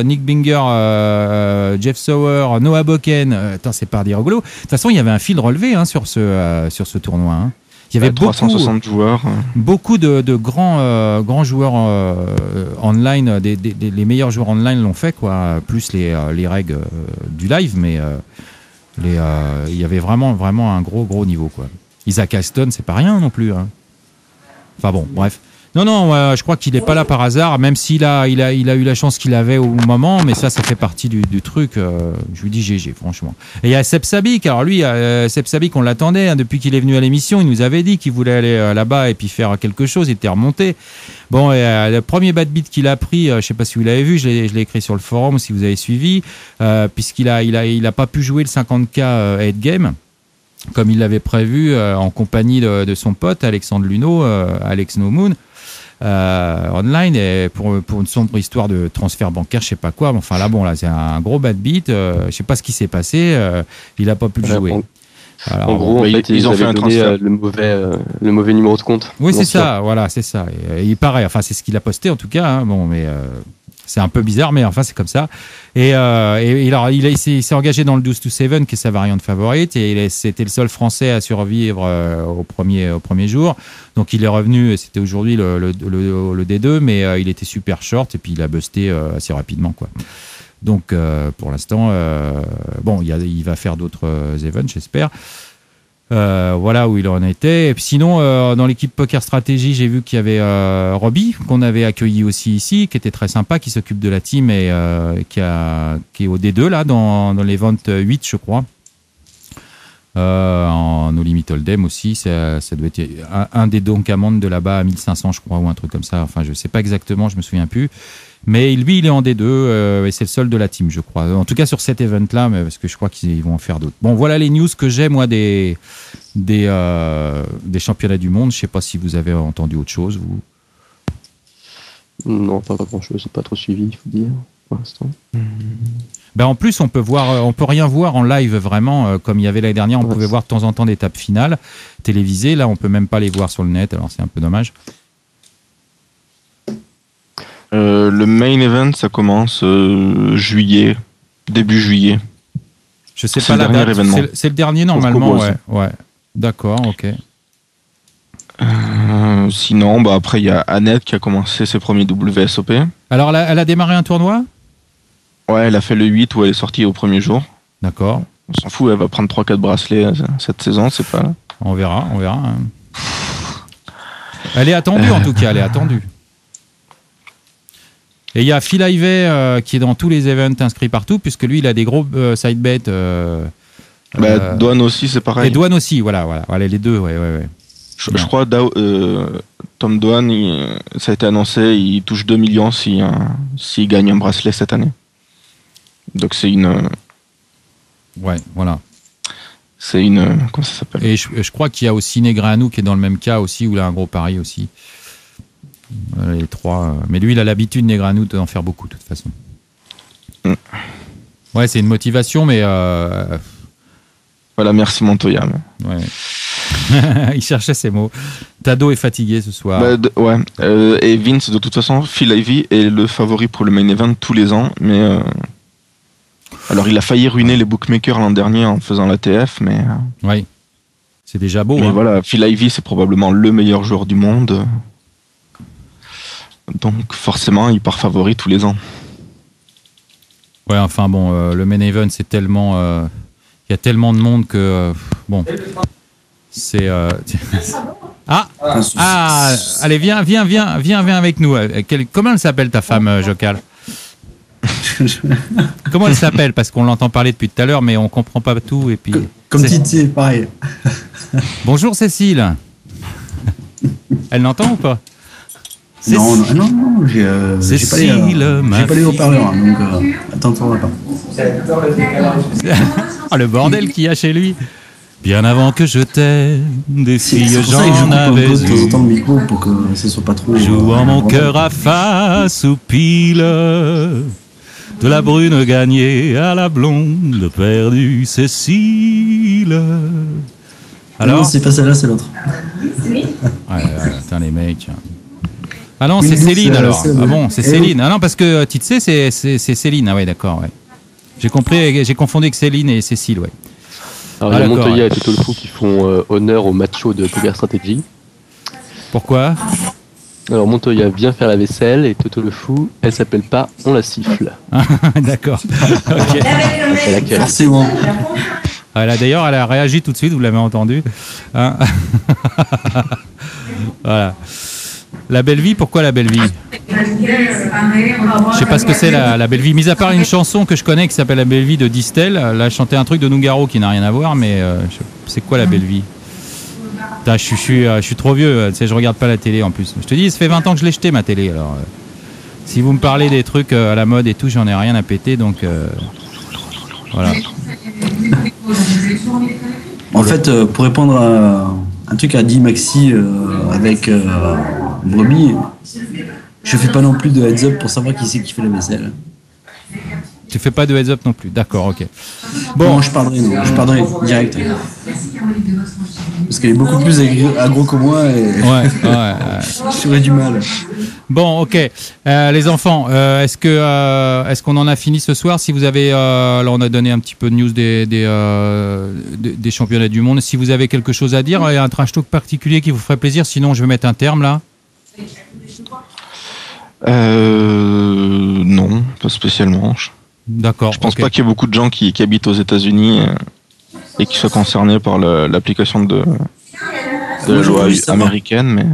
Nick Binger, Jeff Sauer, Noah Boken. Attends, c'est pas dire rigolo. De toute façon, il y avait un fil relevé sur ce tournoi. Hein. Il y avait
360 joueurs.
Beaucoup de grands joueurs online, les meilleurs joueurs online l'ont fait, quoi. Plus les règles du live, mais il y avait vraiment un gros niveau, quoi. Isaac Aston, c'est pas rien non plus. Hein. Enfin bon, bref. Non, je crois qu'il n'est pas là par hasard, même s'il a eu la chance qu'il avait au moment, mais ça fait partie du truc. Je lui dis GG, franchement. Et il y a Seb Sabik. Alors lui, Seb Sabik, on l'attendait depuis qu'il est venu à l'émission. Il nous avait dit qu'il voulait aller là-bas et puis faire quelque chose. Il était remonté. Bon, le premier bad beat qu'il a pris, je ne sais pas si vous l'avez vu, je l'ai écrit sur le forum, si vous avez suivi, puisqu'il a pas pu jouer le 50K head game comme il l'avait prévu en compagnie de son pote Alexandre Luneau, Alex No Moon. Online et pour une sombre histoire de transfert bancaire, je sais pas quoi. Enfin là, c'est un gros bad beat. Je sais pas ce qui s'est passé. Il a pas pu jouer.
Alors, en gros, ils ont fait un transfert. Le mauvais numéro de compte.
Oui, c'est ça. Voilà, c'est ça. Et il paraît. Enfin, c'est ce qu'il a posté en tout cas. Hein. Bon, mais c'est un peu bizarre, mais enfin, c'est comme ça. Et alors, il s'est engagé dans le 12-7, qui est sa variante favorite, et c'était le seul Français à survivre au premier jour. Donc, il est revenu, c'était aujourd'hui le D2, mais il était super short, et puis il a busté assez rapidement, quoi. Donc, pour l'instant, il va faire d'autres events, j'espère. Voilà où il en était. Et puis sinon, dans l'équipe Poker Stratégie, j'ai vu qu'il y avait Robbie, qu'on avait accueilli aussi ici, qui était très sympa, qui s'occupe de la team et qui est au D2 là, dans les ventes 8, je crois. En No Limit Hold'em aussi, ça doit être un des Donkamon de là-bas à 1500, je crois, ou un truc comme ça. Enfin, je sais pas exactement, je me souviens plus. Mais lui, il est en D2 et c'est le seul de la team, je crois. En tout cas, sur cet event-là, mais parce que je crois qu'ils vont en faire d'autres. Bon, voilà les news que j'ai, moi, des championnats du monde. Je sais pas si vous avez entendu autre chose, vous.
Non, pas grand-chose. C'est pas trop suivi, il faut dire, pour l'instant.
En plus, on peut rien voir en live vraiment, comme il y avait l'année dernière. On pouvait voir de temps en temps des tables finales télévisées. Là, on peut même pas les voir sur le net. Alors, c'est un peu dommage.
Le main event, ça commence début juillet.
Je sais pas la date. C'est le dernier normalement, ouais. D'accord, ok.
Sinon, après il y a Annette qui a commencé ses premiers WSOP.
Alors, elle a démarré un tournoi ?
Ouais, elle a fait le 8 où elle est sortie au premier jour.
D'accord.
On s'en fout, elle va prendre 3-4 bracelets cette saison, c'est pas.
On verra. Hein. Elle est attendue en tout cas, elle est attendue. Et il y a Phil Ivey qui est dans tous les events inscrits partout, puisque lui, il a des gros side bets.
Douane aussi, c'est pareil.
Et Douane aussi, voilà, les deux, ouais.
Je crois Tom Douane, ça a été annoncé, il touche 2 millions s'il gagne un bracelet cette année. Donc c'est une...
Ouais, voilà.
C'est une... Comment ça s'appelle ?
Et je crois qu'il y a aussi Negreanu qui est dans le même cas aussi, où il a un gros pari aussi. Les trois. Mais lui, il a l'habitude, Negreanu, d'en faire beaucoup, de toute façon. Ouais, c'est une motivation, mais...
Voilà, merci Montoya.
Ouais. Il cherchait ses mots. Tado est fatigué ce soir.
Ouais. Et Vince, de toute façon, Phil Ivey est le favori pour le main event tous les ans, mais... Alors, il a failli ruiner les bookmakers l'an dernier en faisant l'ATF, mais...
Oui. C'est déjà beau.
Mais voilà, Phil Ivey, c'est probablement le meilleur joueur du monde. Donc, forcément, il part favori tous les ans.
Ouais, enfin bon, le main event, c'est tellement... Il y a tellement de monde que... bon... C'est... allez, viens avec nous. Comment elle s'appelle ta femme, Jocal ? Comment elle s'appelle ? Parce qu'on l'entend parler depuis tout à l'heure, mais on comprend pas tout. Et puis,
comme Titi, pareil.
Bonjour Cécile. Elle l'entend ou pas ?
Non, j'ai pas les haut-parleurs, donc attends, on va pas.
Le bordel qu'il y a chez lui. Bien avant que je t'aime, des filles
C'est pour ça que je
j'en
coupe un
avais
peu de temps en
eu.
temps le micro pour que ce soit pas trop.
Jouant mon cœur à face aux piles, de la brune gagnée à la blonde perdue Cécile.
Alors, non, c'est pas celle-là, c'est l'autre.
Attends les mecs. Ah non,
Oui,
c'est Céline
c'est,
alors.
c'est,
Ah bon, c'est
eh
Céline. Ah non, parce que Titsé, c'est Céline. Ah ouais, d'accord, ouais. J'ai confondu avec Céline et Cécile, ouais.
Alors, il y a Montoya et Toto le Fou qui font honneur au macho de Poker Strategy.
Pourquoi?
Alors, Montoya vient faire la vaisselle et Toto le Fou, elle s'appelle pas On la siffle.
D'accord. Ok.
C'est laquelle?
Forcément.
D'ailleurs, elle a réagi tout de suite, vous l'avez entendu. Hein. Voilà. La belle vie, pourquoi la belle vie? Je sais pas ce que c'est la belle vie. Mis à part une chanson que je connais qui s'appelle La belle vie de Distel, là, je chantais un truc de Nougaro qui n'a rien à voir, mais c'est quoi la belle vie? Putain, je suis trop vieux, tu sais, je regarde pas la télé en plus. Je te dis, ça fait 20 ans que je l'ai jeté ma télé, alors si vous me parlez des trucs à la mode et tout, j'en ai rien à péter, donc voilà.
En fait, pour répondre à un truc qu'a dit Maxi avec Brebis, je fais pas non plus de heads up pour savoir qui c'est qui fait la vaisselle.
Tu fais pas de heads up non plus, d'accord, ok.
Bon, non, je pardonne direct. Parce qu'elle est beaucoup plus aggro que moi et j'aurais du mal.
Bon, ok. Les enfants, est-ce qu'on en a fini ce soir? Si vous avez, là, on a donné un petit peu de news des championnats du monde. Si vous avez quelque chose à dire, il y a un trash talk particulier qui vous ferait plaisir. Sinon, je vais mettre un terme là.
Non, pas spécialement.
D'accord.
Je pense pas qu'il y ait beaucoup de gens qui habitent aux États-Unis et qui soient concernés par l'application de la loi américaine, mais.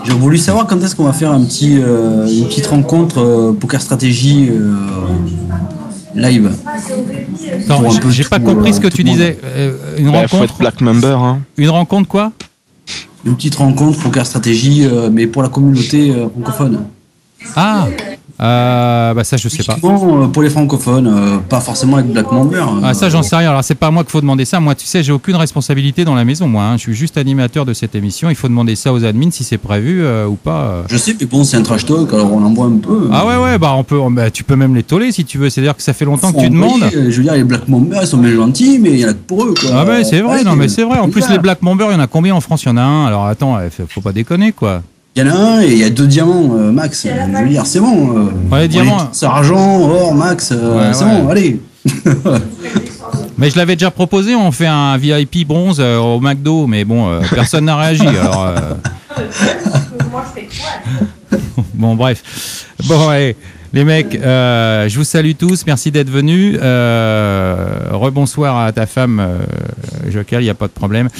J'ai voulu savoir quand est-ce qu'on va faire une petite rencontre Poker Stratégie live.
Attends, j'ai pas compris ce que tu disais. Une rencontre.
Faut être Black Member. Hein.
Une rencontre quoi?
Une petite rencontre Poker Stratégie, mais pour la communauté francophone.
Ah. Ça je sais pas.
Pour les francophones, pas forcément avec Black Member.
Ça j'en sais rien. Alors c'est pas à moi qu'il faut demander ça. Moi tu sais, j'ai aucune responsabilité dans la maison. Moi, hein. Je suis juste animateur de cette émission. Il faut demander ça aux admins si c'est prévu ou pas.
Je sais, mais bon, c'est un trash talk, alors on en voit un peu.
Ah ouais, tu peux même les toller si tu veux. C'est-à-dire que ça fait longtemps que tu demandes.
Je veux dire, les Black Member, ils sont bien gentils, mais il y en a que pour eux, quoi.
Ah ouais, c'est vrai. Non mais c'est vrai. En plus les Black Member, il y en a combien en France? Il y en a un. Alors attends, faut pas déconner quoi.
Il y en a un et il y a 2 diamants, Max. Je veux dire, c'est bon.
Les diamants.
C'est argent, or, Max, c'est bon, allez.
Mais je l'avais déjà proposé, on fait un VIP bronze au McDo, mais bon, personne n'a réagi. Alors, bon, bref. Bon, allez. Les mecs, je vous salue tous, merci d'être venus. Rebonsoir à ta femme, Jokel, il n'y a pas de problème.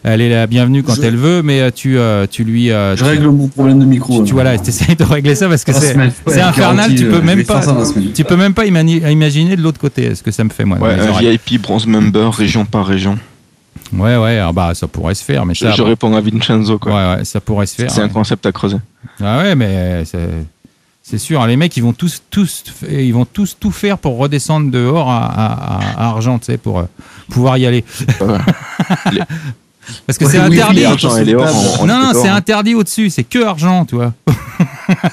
Elle est la bienvenue quand elle veut, mais tu lui...
je règle mon problème de micro.
Tu essaies de régler ça parce que c'est infernal, tu peux même pas imaginer de l'autre côté, ce que ça me fait moi.
Ouais, VIP bronze member, région par région.
Ouais, ça pourrait se faire. Mais
je réponds à Vincenzo, quoi.
Ouais, ça pourrait se faire.
C'est un concept à creuser.
Ah ouais, mais... C'est sûr, hein, les mecs, ils vont tous tout faire pour redescendre de or à argent, tu sais, pour pouvoir y aller. Parce que c'est interdit. Non, c'est interdit au-dessus, c'est que argent, tu vois.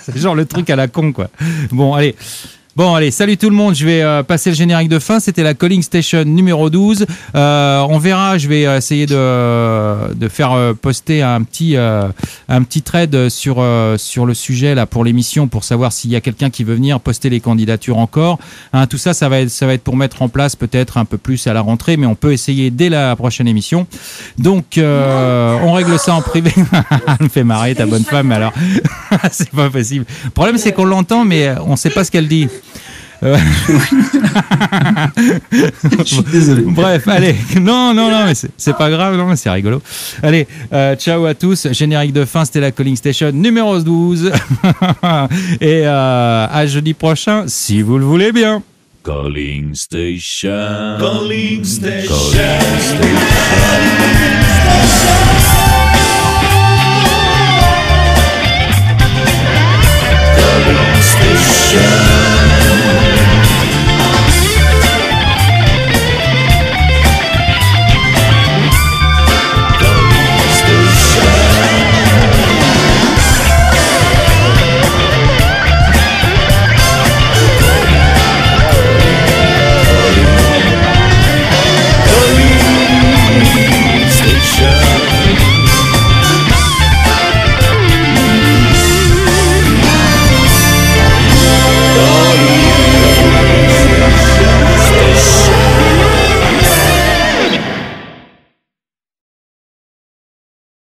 C'est genre le truc à la con, quoi. Bon, allez, salut tout le monde, je vais passer le générique de fin, c'était la Calling Station numéro 12. On verra, je vais essayer de faire poster un petit thread sur le sujet là pour l'émission pour savoir s'il y a quelqu'un qui veut venir poster les candidatures encore. Hein, tout ça, ça va être pour mettre en place peut-être un peu plus à la rentrée, mais on peut essayer dès la prochaine émission. Donc, on règle ça en privé. Elle me fait marrer, ta bonne femme, alors. C'est pas possible. Le problème, c'est qu'on l'entend, mais on sait pas ce qu'elle dit.
Je suis désolé.
Bref, allez. Non, mais c'est pas grave, non, mais c'est rigolo. Allez, ciao à tous. Générique de fin, c'était la Calling Station numéro 12. Et à jeudi prochain, si vous le voulez bien.
Calling Station. Calling Station. Calling Station.